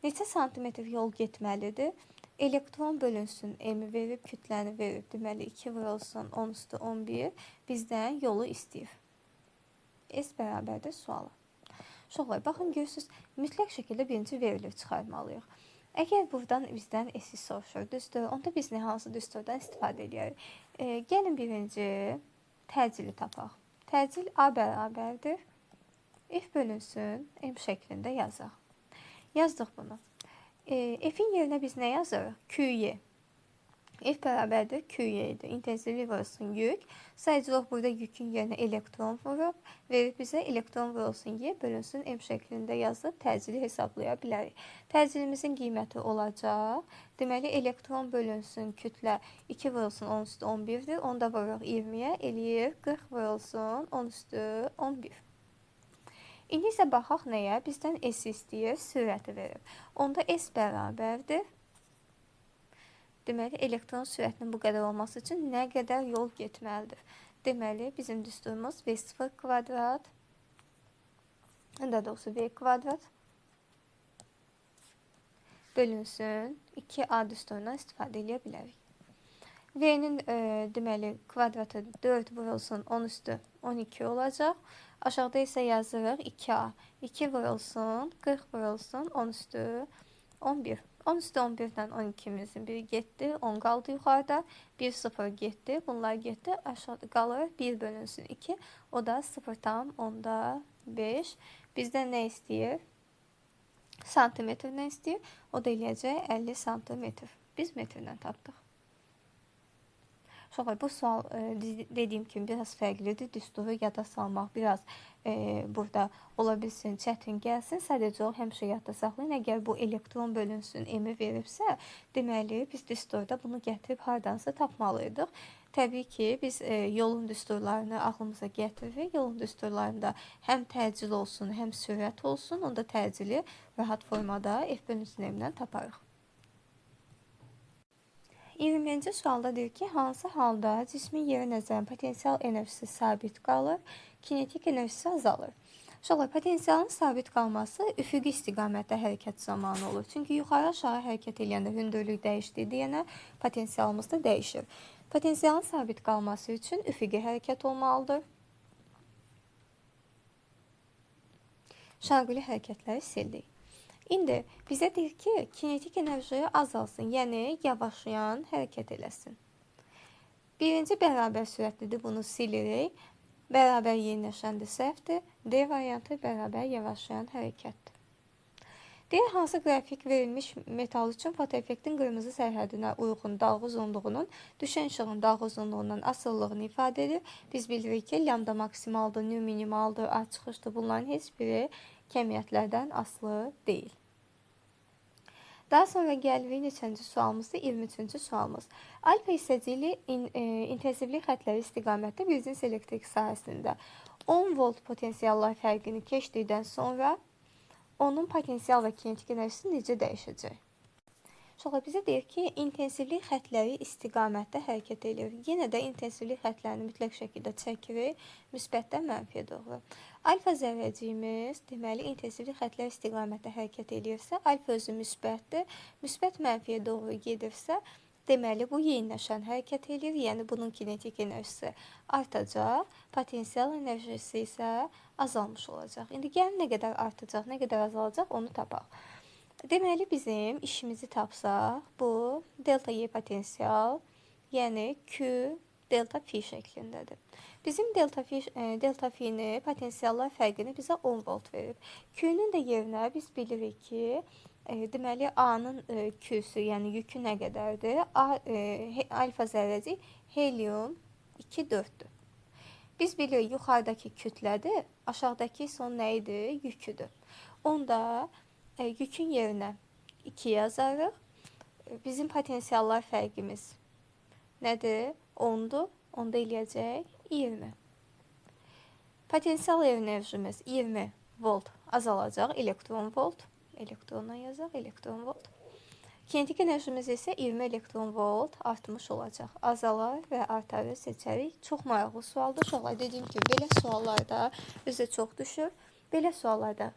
Neçə santimetr yol getməlidir? Elektron bölünsün M verib, kütləni verib. Deməli 2 vurulsun 10 üstü 11 bizdən yolu istəyir. S bərabərdir sualı. Uşaqlar, baxın görürsünüz, mütləq şəkildə birinci verilir çıxarmalıyıq. Əgər buradan bizdən S-i soruşur, düzdür, onda biz nə hansı düsturdan istifadə edirik? Gəlin birinci təcili tapaq. Təcil A bərabərdir. F bölünsün M şəklində yazaq. Yazdıq bunu. F'in yerinə biz nə yazırıq? QY. F bərabərdir QY idi. İntensivlik vurulsun yük. Sayıcılıq burada yükün yerinə elektron vurub. Verib bizə elektron vurulsun Y bölünsün M şəklində yazıb təcili hesablaya bilərik. Təcilimizin qiyməti olacaq. Deməli, elektron bölünsün kütlə 2 vurulsun 10 üstü 11'dir. Onda vururuq 20'yə, eləyir 40 vurulsun 10 üstü 11. İndi isə baxaq nəyə? Bizdən S istəyir, sürəti verir. Onda S bərabərdir. Deməli, elektron sürətinin bu qədər olması üçün nə qədər yol getməlidir? Deməli, bizim düsturumuz V0 kvadrat, daha doğrusu V kvadrat bölünsün 2A düsturundan istifadə edə bilərik. V'nin deməli, kvadratı 4 vurulsun 10 üstü 12 olacaq. Aşağıda isə yazırıq 2A. 2 vurulsun, 40 vurulsun 10 üstü 11. 10 üstü 11'dən 12'mizin biri getdi, 10 qaldı yuxarıda, 1 0 getdi, bunlar getdi, aşağıda qalır 1 bölünsün 2, o da 0,5. Bizdən nə istəyir? Santimetr nə istəyir? O da eləyəcək 50 santimetr. Biz metrdən tapdıq. Uşaqlar, bu sual dediyim kimi biraz fərqlidir. Düsturu yada salmaq biraz burada ola bilsin, çətin gəlsin. Sadəcə o həmişə yadda saxlayın. Əgər bu elektron bölünsün M-i veribsə, deməli biz düsturda bunu gətirib hardansa tapmalıydıq. Təbii ki, biz yolun düsturlarını ağlımıza gətiririk. Yolun düsturlarında həm təcil olsun, həm sürət olsun. Onda təcili rahat formada F bölünsün M-dən taparıq. 20-ci sualda deyir ki, hansı halda cismin yeri nəzərən potensial enerjisi sabit qalır, kinetik enerjisi azalır. Uşaqlar, potensialın sabit qalması üfüqi istiqamətdə hərəkət zamanı olur. Çünki yuxarı aşağı hərəkət edəndə hündürlük dəyişdiyi deyənə potensialımız da dəyişir. Potensialın sabit qalması üçün üfüqi hərəkət olmalıdır. Şaquli hərəkətləri sildik. İndi bizə deyir ki, kinetik enerji azalsın, yəni yavaşlayan hərəkət eləsin. Birinci bərabər sürətlidir, bunu silirik. Bərabər yeniləşəndə səhvdir. D variantı bərabər yavaşlayan hərəkətdir. Deyir, hansı qrafik verilmiş metal üçün fotoeffektin qırmızı sərhədinə uyğun dalğa uzunluğunun düşən işığın dalğa uzunluğundan asıllığını ifadə edir. Biz bilirik ki, lambda maksimaldır, nü minimaldır, A çıxışdır. Bunların heç biri kəmiyyətlərdən asılı deyil. Daha sonra gəlirik neçənci sualımızda? 23-cü sualımız. Alfa hissəcikli intensivlik xətləri istiqamətdə bildiğiniz elektrik sahəsində 10 volt potensiallar fərqini keçdikdən sonra onun potensial və kinetik enerjisi necə dəyişəcək? Sonra bizə deyir ki, intensivlik xətləri istiqamətdə hərəkət edir. Yenə də intensivlik xətlərini mütləq şəkildə çəkirik, müsbətdən mənfiyə doğru. Alfa zərrəciyimiz, deməli, intensivlik xətləri istiqamətdə hərəkət edirsə, alfa özü müsbətdir. Müsbət mənfiyə doğru gedirsə, deməli, bu yeyinləşən hərəkət edir, yəni bunun kinetik enerjisi artacaq, potensial enerjisi isə azalmış olacaq. İndi gəlin nə qədər artacaq, nə qədər azalacaq, onu tapaq. Deməli, bizim işimizi tapsaq, bu delta Y potensial, yəni Q delta phi şəklindədir. Bizim delta phi-ni potensiallar fərqini bizə 10 volt verir. Q-nün də yerinə biz bilirik ki, deməli, A-nın Q-sü, yəni yükü nə qədərdir? Alfa zərrəcik helium 2-4-dür. Biz bilirik, yuxarıdakı kütlədir, aşağıdakı son nə idi? Yüküdür. Onda yükün yerinə 2 yazarıq. Bizim potensiallar fərqimiz nədir? 10-dur. Onda eləyəcək 20. Potensial enerjimiz 20 volt azalacaq. Elektron volt. Elektronla yazaq. Elektron volt. Kinetik enerjimiz isə 20 elektron volt artmış olacaq. Azalar və artarı seçərik. Çox maraqlı sualdır. Uşaqlar, dediyim kimi, belə suallarda üzə çox düşür. Belə suallarda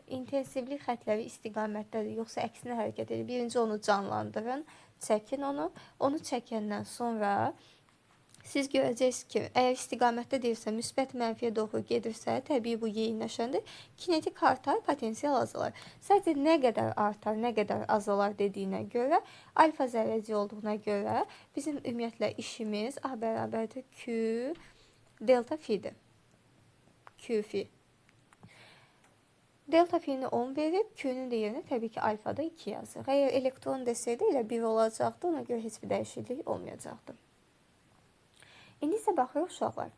intensivlik xətləri istiqamətdədir, yoxsa əksinə hərəkət edir. Birinci onu canlandırın, çəkin onu. Onu çəkəndən sonra siz görəcəksiniz ki, əgər istiqamətdə deyirsə, müsbət mənfiyə doğru gedirsə, təbii bu yeyinləşəndir. Kinetik artar, potensial azalar. Sadəcə nə qədər artar, nə qədər azalar dediyinə görə, alfa zərrəci olduğuna görə bizim ümumiyyətlə işimiz A bərabərdir Q delta phi-dir. Q phi. Delta phi-ni 10 verib, Q-nün də yerinə təbii ki, alfada 2 yazır. Əgər elektron desəydi, elə 1 olacaqdı, ona görə heç bir dəyişiklik olmayacaqdı. İndi isə baxırıq uşaqlar.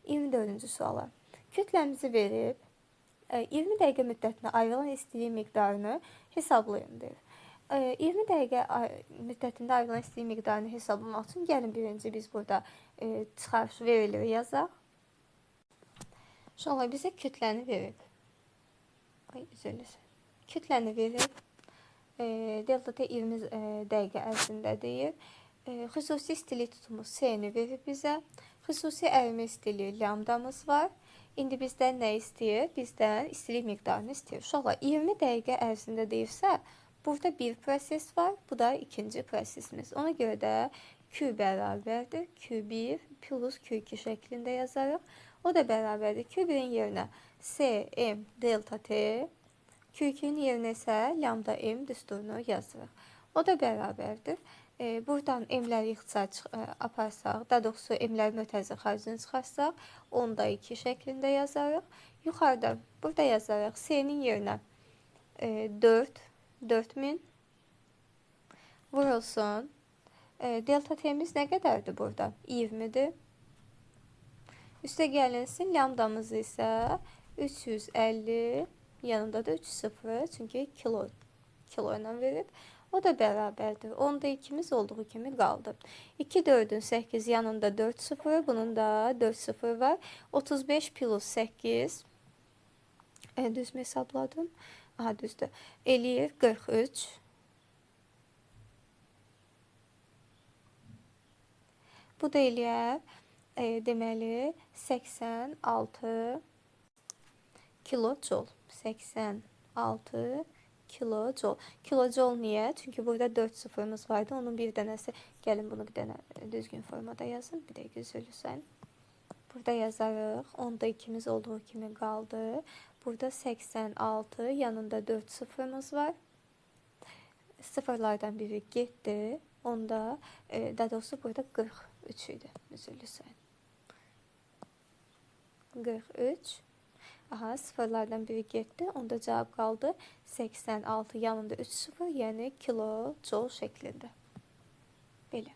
24-cü suala. Kütləmizi verib, 20 dəqiqə müddətinə ayrılan istilik miqdarını hesablayın deyir. 20 dəqiqə müddətində ayrılan istilik miqdarını hesablamaq üçün gəlin birinci biz burada çıxarış verilir yazaq. Uşaqlar bizə kütləni verib. Kütləni verib, delta T 20 dəqiqə ərzində deyir. Xüsusi istilik tutumu S-ni verib bizə. Xüsusi ərimə istiliyi lambdamız var. İndi bizdən nə istəyir? Bizdən istilik miqdarını istəyir. Uşaqlar, 20 dəqiqə ərzində deyirsə, burada bir proses var, bu da ikinci prosesimiz. Ona görə də Q bərabərdir. Q1 plus Q2 şəklində yazarıq. O da bərabərdir. Q1-in yerinə S, M, delta T, Q2'nin yerinə isə lambda M düsturunu yazırıq. O da bərabərdir. Buradan M-ləri ixtisar aparsaq, daha doğrusu M-ləri mötərizə xaricini çıxarsaq, 10'da 2 şəklində yazarıq. Yuxarıda burada yazarıq. S-nin yerinə 4000 vurulsun. Delta T'miz nə qədərdir burada? 20'dir. Üstə gəlinsin, lambdamız isə 350, yanında da 3 sıfır, çünki kilo ilə verib. O da bərabərdir. 10'da 2'miz olduğu kimi qaldı. 2 4'ün 8 yanında 4 sıfır, bunun da 4 sıfır var. 35 plus 8, düz mü hesabladım? Aha, düzdür. Eləyir 43. Bu da eləyər deməli 86 kilojoule. 86 kilojoule. Kilojoule niyə? Çünki burada 4 sıfırımız vardı. Onun bir dənəsi, gəlin bunu bir dənə düzgün formada yazın. Bir dəqiqə üzülürsən. Burada yazarıq. 10'da 2'miz olduğu kimi qaldı. Burada 86, yanında 4 sıfırımız var. Sıfırlardan biri getdi. Onda, daha doğrusu burada 43 idi. Üzülürsən. 43. Aha, sıfırlardan biri getdi. Onda cavab qaldı 86, yanında 3 sıfır, yəni kilojoule şəklində. Belə.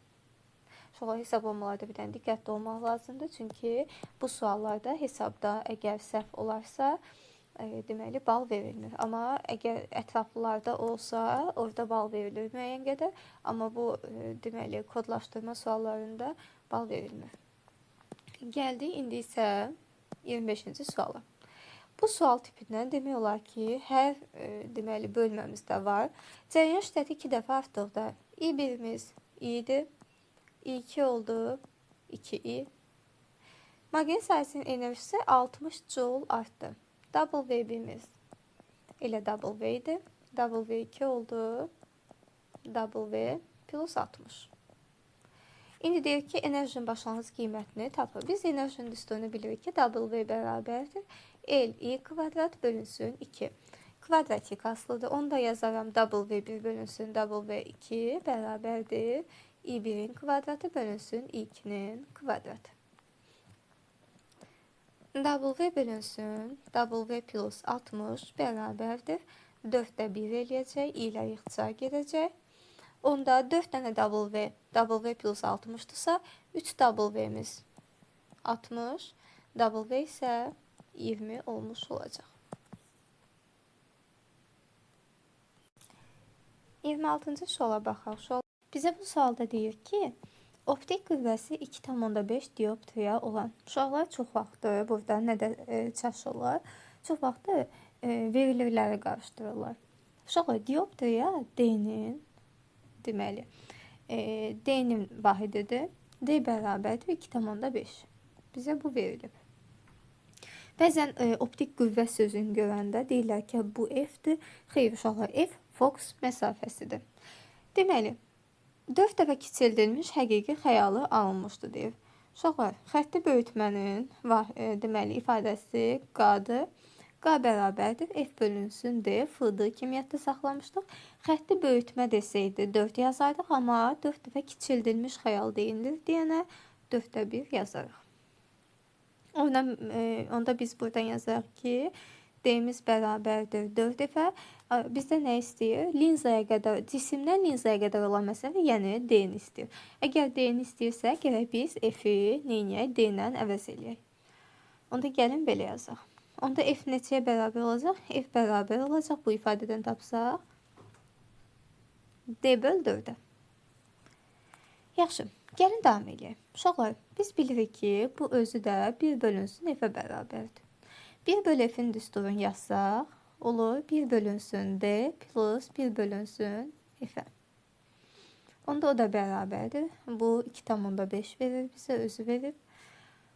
Şoğla hesablamalarda bir dənə diqqətli olmaq lazımdır. Çünki bu suallarda hesabda əgər səhv olarsa, deməli bal verilmir. Amma əgər ətraflılarda olsa, orada bal verilir müəyyən qədər. Amma bu deməli kodlaşdırma suallarında bal verilmir. Gəldik indi isə 25-ci suala. Bu sual tipindən demək olar ki, hər deməli bölməmizdə var. Cərəyan şiddəti 2 dəfə artdıqda I1-imiz I-dir, I2 oldu, 2I. Maqnit sahəsinin enerjisi 60 joule artdı. W1-imiz elə W-dir, W2 oldu, W plus 60. İndi deyir ki, enerjinin başlanğıc qiymətini tapır. Biz enerjinin düsturunu bilirik ki, W bərabərdir. L I kvadrat bölünsün 2. Kvadratik aslıdır. Onu da yazaram. W1 bölünsün W2 bərabərdir. I1'in kvadratı bölünsün I2'nin kvadratı. W bölünsün W plus 60 bərabərdir. 4'də 1 eləyəcək. I ilə ixtisar gedəcək. Onda 4 dənə W plus 60'dırsa 3 W'miz 60, W isə 20 olmuş olacaq. 26-cı suala baxaq. Bizə bu sualda deyir ki, optik qüvvəsi 2,5 dioptriya olan. Uşaqlar çox vaxtı burada nədə çaşırlar? Çox vaxtı verilirləri qarışdırırlar. Uşaqlar dioptriya D-nin deməli D-nin vahididir. D bərabərdir 2,5. Bizə bu verilib. Bəzən optik qüvvə sözünü görəndə deyirlər ki, bu F-dir. Xeyr uşaqlar, F fokus məsafəsidir. Deməli, 4 dəfə kiçildilmiş həqiqi xəyalı alınmışdır deyir. Uşaqlar, xətti böyütmənin deməli ifadəsi Q-dır. Q bərabərdir F bölünsün D, F-dır kimi yadda saxlamışdıq. Xətti böyütmə desəydi 4 yazardıq, amma 4 dəfə kiçildilmiş xəyal deyilir deyənə 4'də 1 yazarıq. Onda biz buradan yazarıq ki, D-miz bərabərdir 4 dəfə. Bizdə nə istəyir? Linzaya qədər, cisimdən linzaya qədər olan məsələ, yəni D-ni istəyir. Əgər D-ni istəyirsə, gərək biz F-i neynəyək? D-lə əvəz eləyək. Onda gəlin belə yazaq. Onda F neçəyə bərabər olacaq? F bərabər olacaq bu ifadədən tapsaq. D böl 4'ə. Yaxşı, gəlin davam edək. Uşaqlar, biz bilirik ki, bu özü də 1 bölünsün F-ə bərabərdir. 1 böl F-in düsturunu yazsaq, olur 1 bölünsün D plus 1 bölünsün F-ə. Onda o da bərabərdir. Bu 2,5 verir bizə, özü verir.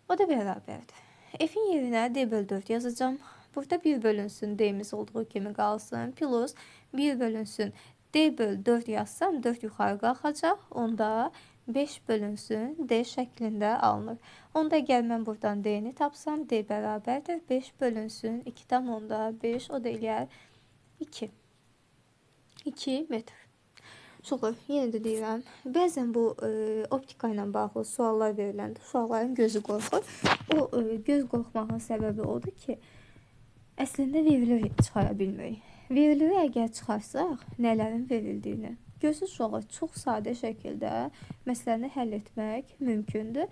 O da bərabərdir. F'in yerinə D böl 4 yazacağım. Burada 1 bölünsün D'miz olduğu kimi qalsın. Plus 1 bölünsün D böl 4 yazsam 4 yuxarı qalxacaq. Onda 5 bölünsün D şəklində alınır. Onda əgər mən buradan D'ni tapsam D bərabərdir. 5 bölünsün 2,5 o da eləyər 2. 2 metr. Uşaqlar, yenə də deyirəm, bəzən bu optika ilə bağlı suallar veriləndə uşaqların gözü qorxur. O göz qorxmağın səbəbi odur ki, əslində verilir çıxara bilmirik. Verilir əgər çıxarsaq, nələrin verildiyini. Gözü uşaqlar çox sadə şəkildə məsələni həll etmək mümkündür.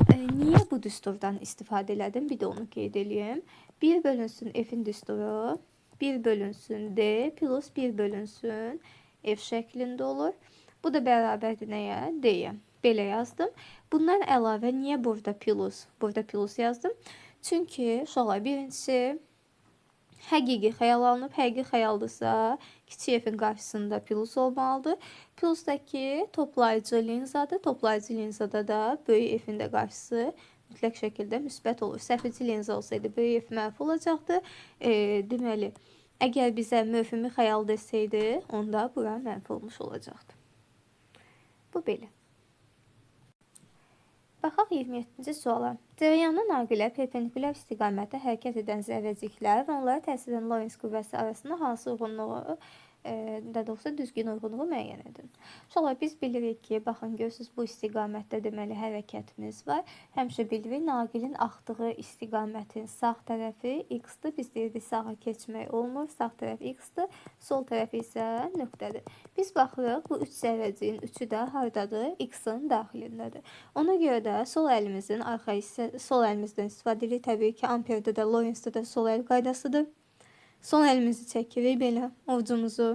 Niyə bu düsturdan istifadə elədim? Bir də onu qeyd edeyim. 1 bölünsün F'in düsturu, 1 bölünsün D plus 1 bölünsün F şəklində olur. Bu da bərabərdir nəyə? D-yə. Belə yazdım. Bundan əlavə niyə burada plus yazdım? Çünki uşaqlar, birincisi həqiqi xəyal alınıb. Həqiqi xəyaldırsa kiçik F'in qarşısında plus olmalıdır. Plusdakı toplayıcı linzadır. Toplayıcı linzada da böyük F'in də qarşısı mütləq şəkildə müsbət olur. Səfirci linza olsaydı böyük F mənfi olacaqdı. Deməli, əgər bizə möfhumi xəyal desəydi, onda bura mənfi olmuş olacaqdı. Bu belə. Baxaq 27-ci suala. Cərəyanın naqilə perpendikulyar istiqamətdə hərəkət edən zərrəciklər və onlara təsir edən Lorentz qüvvəsi arasında hansı uyğunluğu, düzgün uyğunluğu müəyyən edin. Uşaqlar, biz bilirik ki, baxın, görürsünüz, bu istiqamətdə deməli hərəkətimiz var. Həmişə bilirik, naqilin axdığı istiqamətin sağ tərəfi x-dır. Biz deyirik, sağa keçmək olmur. Sağ tərəf x-dır, sol tərəfi isə nöqtədir. Biz baxırıq, bu 3 zərrəciyin 3-ü də hardadır? X-ın daxilindədir. Ona görə də sol əlimizdən istifadə edirik. Təbii ki, amperdə də, Lorenzdə də sol əl qaydasıdır. Son əlimizi çəkirik belə ovcumuzu.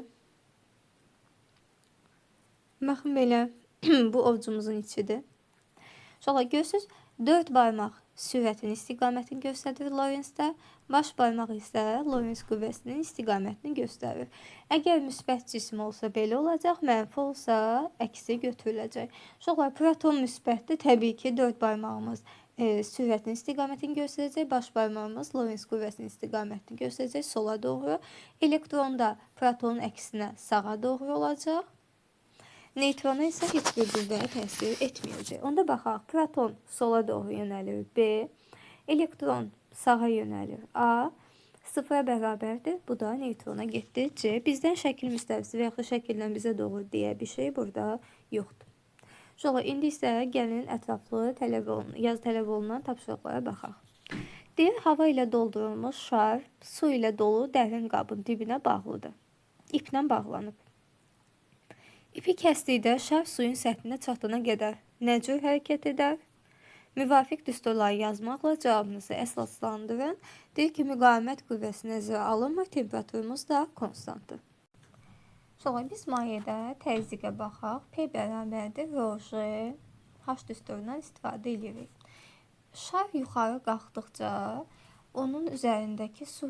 Baxın belə bu ovcumuzun içidir. Sonra görürsünüz 4 barmaq sürətin istiqamətini göstərir Lorenzdə. Baş barmaq isə Lorenz qüvvəsinin istiqamətini göstərir. Əgər müsbət cisim olsa belə olacaq, mənfi olsa əksi götürüləcək. Sonra proton müsbətdir. Təbii ki 4 barmağımız sürətin istiqamətini göstərəcək. Baş barmağımız Lorenz qüvvəsinin istiqamətini göstərəcək sola doğru. Elektron da protonun əksinə sağa doğru olacaq. Neytrona isə heç bir qüvvəyə təsir etməyəcək. Onda baxaq, proton sola doğru yönəlir B, elektron sağa yönəlir A, sıfıra bərabərdir. Bu da neytrona getdi C. Bizdən şəkil müstəvisi və yaxud şəkildən bizə doğru deyə bir şey burada yoxdur. Sonra indi isə gəlin ətraflı yaz tələb olunan tapşırıqlara baxaq. Deyir, hava ilə doldurulmuş şar su ilə dolu dərin qabın dibinə bağlıdır. İplə bağlanıb. İpi kəsdikdə şar suyun səthinə çatana qədər nə cür hərəkət edər? Müvafiq düsturları yazmaqla cavabınızı əsaslandırın. Deyir ki, müqavimət qüvvəsi nəzərə alınmır, temperaturumuz da konstantdır. Sonra biz mayedə təzyiqə baxaq. P bərabərdir Rj H düsturundan istifadə edirik. Şar yuxarı qalxdıqca onun üzərindəki su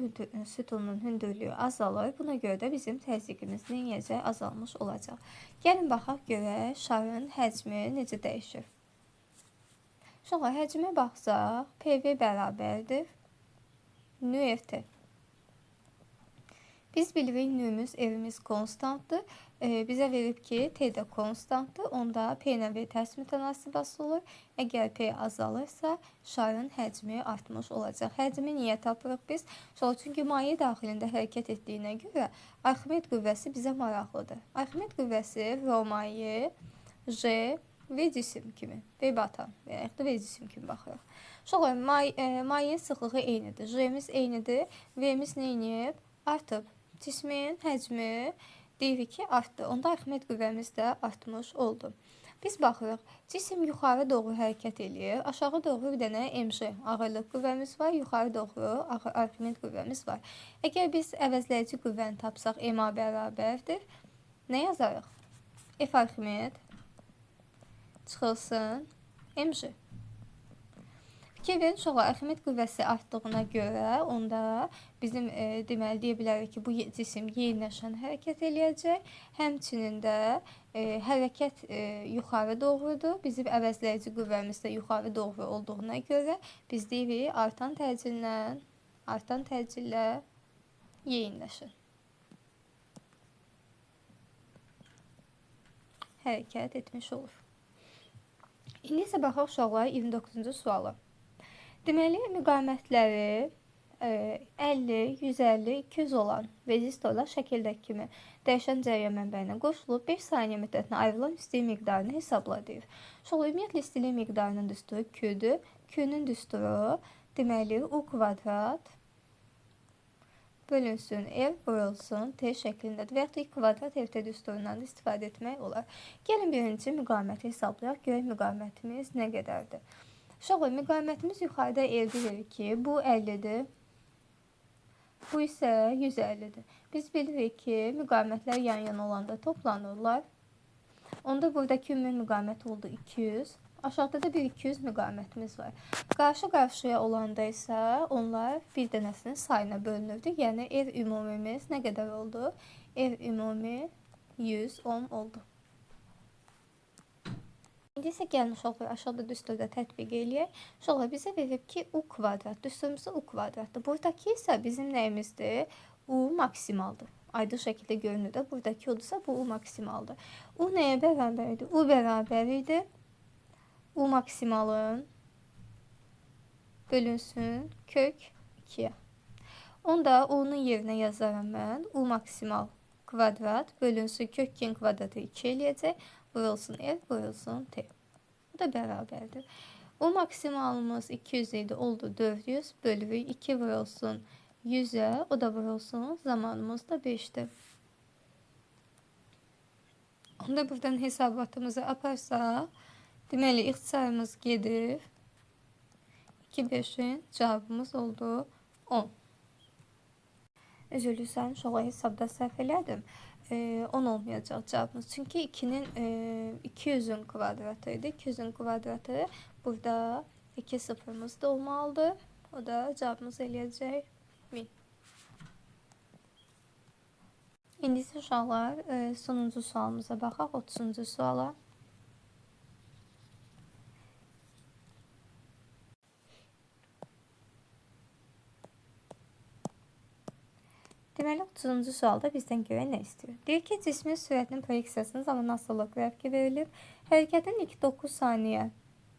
sütununun hündürlüyü azalır. Buna görə də bizim təzyiqimiz neyəcək? Azalmış olacaq. Gəlin baxaq görək şarın həcmi necə dəyişir. Sonra həcmə baxsaq, PV bərabərdir nÜ/T. Biz bilirik nümüz, evimiz konstantdır. Bizə verib ki, T də konstantdır. Onda P ilə V tərs mütənasib asılı olur. Əgər P azalırsa, şarın həcmi artmış olacaq. Həcmi niyə tapırıq biz? Çünki maye daxilində hərəkət etdiyinə görə Arximed qüvvəsi bizə maraqlıdır. Arximed qüvvəsi Rho maye, J, V cisim kimi, V batan və ya V cisim kimi baxırıq. Sonra mayenin sıxlığı eynidir. J'miz eynidir. V'miz neyniyib? Artıb. Cismin həcmi deyirik ki, artdı. Onda Arximed qüvvəmiz də artmış oldu. Biz baxırıq, cisim yuxarı doğru hərəkət edir. Aşağı doğru bir dənə mg ağırlıq qüvvəmiz var, yuxarı doğru Arximed qüvvəmiz var. Əgər biz əvəzləyici qüvvəni tapsaq, ma bərabərdir. Nə yazarıq? F Arximed çıxılsın mg. Fikir verin, sonra Arximed qüvvəsi artdığına görə onda bizim deməli deyə bilərik ki, bu cisim yeniləşən hərəkət eləyəcək. Həmçinin də hərəkət yuxarı doğrudur. Bizim əvəzləyici qüvvəmiz də yuxarı doğru olduğuna görə biz deyirik artan təcillə yeniləşir. Hərəkət etmiş olur. İndi isə baxaq uşaqlar 29-cu suala. Deməli, müqavimətləri 50, 150, 200 olan rezistorlar şəkildəki kimi dəyişən cəryan mənbəyinə qoşulub 5 saniyə müddətinə ayrılan istilik miqdarını hesablayır. Sonra ümumiyyətlə istilik miqdarının düsturu Q-dür. Q-nün düsturu deməli U kvadrat bölünsün F vurulsun T şəklindədir. Və yaxud da kvadrat FT düsturundan da istifadə etmək olar. Gəlin birinci müqaviməti hesablayaq. Görək müqavimətimiz nə qədərdir. Uşaqlar, müqavimətimiz yuxarıda elde verir ki, bu 50'dir. Bu isə 150'dir. Biz bilirik ki, müqavimətlər yan-yana olanda toplanırlar. Onda buradakı ümumi müqavimət oldu 200. Aşağıda da bir 200 müqavimətimiz var. Qarşı-qarşıya olanda isə onlar bir dənəsinin sayına bölünürdü. Yəni, ev ümumimiz nə qədər oldu? Ev ümumi 100 ohm oldu. İndi isə gəlin uşaqlar aşağıda düsturda tətbiq eləyək. Uşaqlar bizə verib ki, U kvadrat. Düsturumuzda U kvadratdır. Buradakı isə bizim nəyimizdir? U maksimaldır. Aydın şəkildə görünür də. Buradakı udursa bu U maksimaldır. U nəyə bərabərdir? U bərabər idi. U maksimalın bölünsün kök 2'yə. Onda U'nun yerinə yazaram mən. U maksimal kvadrat bölünsün kök 2'nin kvadratı 2 eləyəcək. Vurulsun F, vurulsun T. Bu da bərabərdir. O maksimalımız 200 idi, oldu 400 bölürük 2 vurulsun 100'e, o da vurulsun zamanımız da 5'dir. Onda buradan hesabatımızı aparsa, deməli ixtisarımız gedir. 2 5'in cevabımız oldu 10. Üzülürsən, uşağa hesabda səhv elədim. 10 olmayacaq cavabımız. Çünki 2'nin 200'ün kvadratı idi. 200'ün kvadratı burada 2 sıfırımız da olmalıdır. O da cavabımız eləyəcək 1000. İndi isə uşaqlar sonuncu sualımıza baxaq. 30-cu suala. Deməli 30-cu sualda bizdən görə nə istəyir? Deyir ki, cismin sürətinin proyeksiyasının zaman asıllıq qrafiki verilib. Hərəkətin ilk 9 saniyə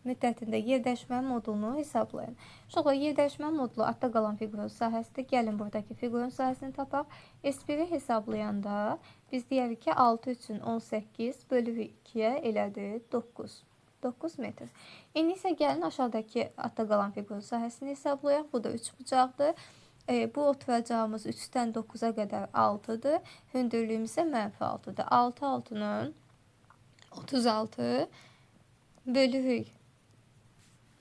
müddətində yerdəşmə modulunu hesablayın. Uşaqlar, yerdəşmə modulu adda qalan fiqurun sahəsidir. Gəlin buradakı fiqurun sahəsini tapaq. S1'i hesablayanda biz deyirik ki, 6 üçün 18 bölü 2'yə elədir 9. 9 metr. İndi isə gəlin aşağıdakı adda qalan fiqurun sahəsini hesablayaq. Bu da 3 bucaqdır. Bu oturacağımız 3'dən 9'a qədər 6'dır. Hündürlüyümüz isə -6'dır. 6 6'nın 36 bölü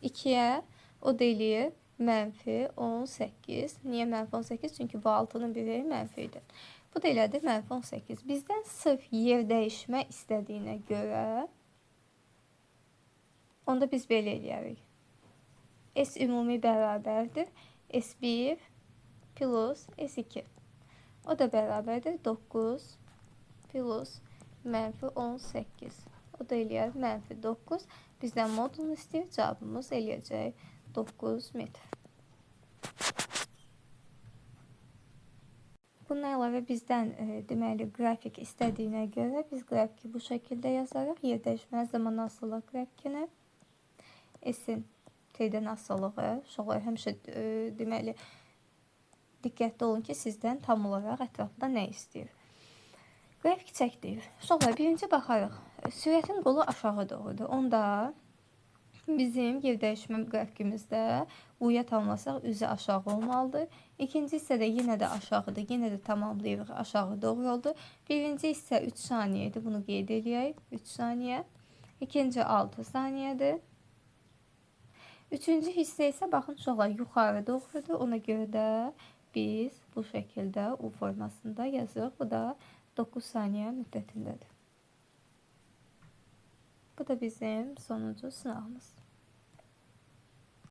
2'ye o da eləyir -18. Niyə -18? Çünki bu 6'nın biri mənfidir. Bu da elədir -18. Bizdən sırf yer dəyişmə istədiyinə görə onda biz belə eləyərik. S ümumi bərabərdir. S1 plus S2. O da bərabərdir 9 plus -18. O da eləyər -9. Bizdən modulunu istəyir. Cavabımız eləyəcək 9 metr. Bununla əlavə bizdən deməli qrafik istədiyinə görə biz qrafiki bu şəkildə yazarıq. Yerdəşmə zaman asıllıq qrafikini. S-in T-dən asılılığı. Uşaqlar həmişə deməli diqqətli olun ki, sizdən tam olaraq ətrafda nə istəyir. Qrafik çəkdik. Uşaqlar, birinci baxarıq. Sürətin qolu aşağı doğrudur. Onda bizim yerdəyişmə qrafikimizdə uya tamamlasaq üzü aşağı olmalıdır. İkinci hissədə yenə də aşağıdır. Yenə də tamamlayırıq aşağı doğru oldu. Birinci hissə 3 saniyə idi. Bunu qeyd edək. 3 saniyə. İkinci 6 saniyədir. Üçüncü hissə isə baxın uşaqlar yuxarı doğrudur. Ona görə də biz bu şəkildə U formasında yazırıq. Bu da 9 saniyə müddətindədir. Bu da bizim sonuncu sınavımız.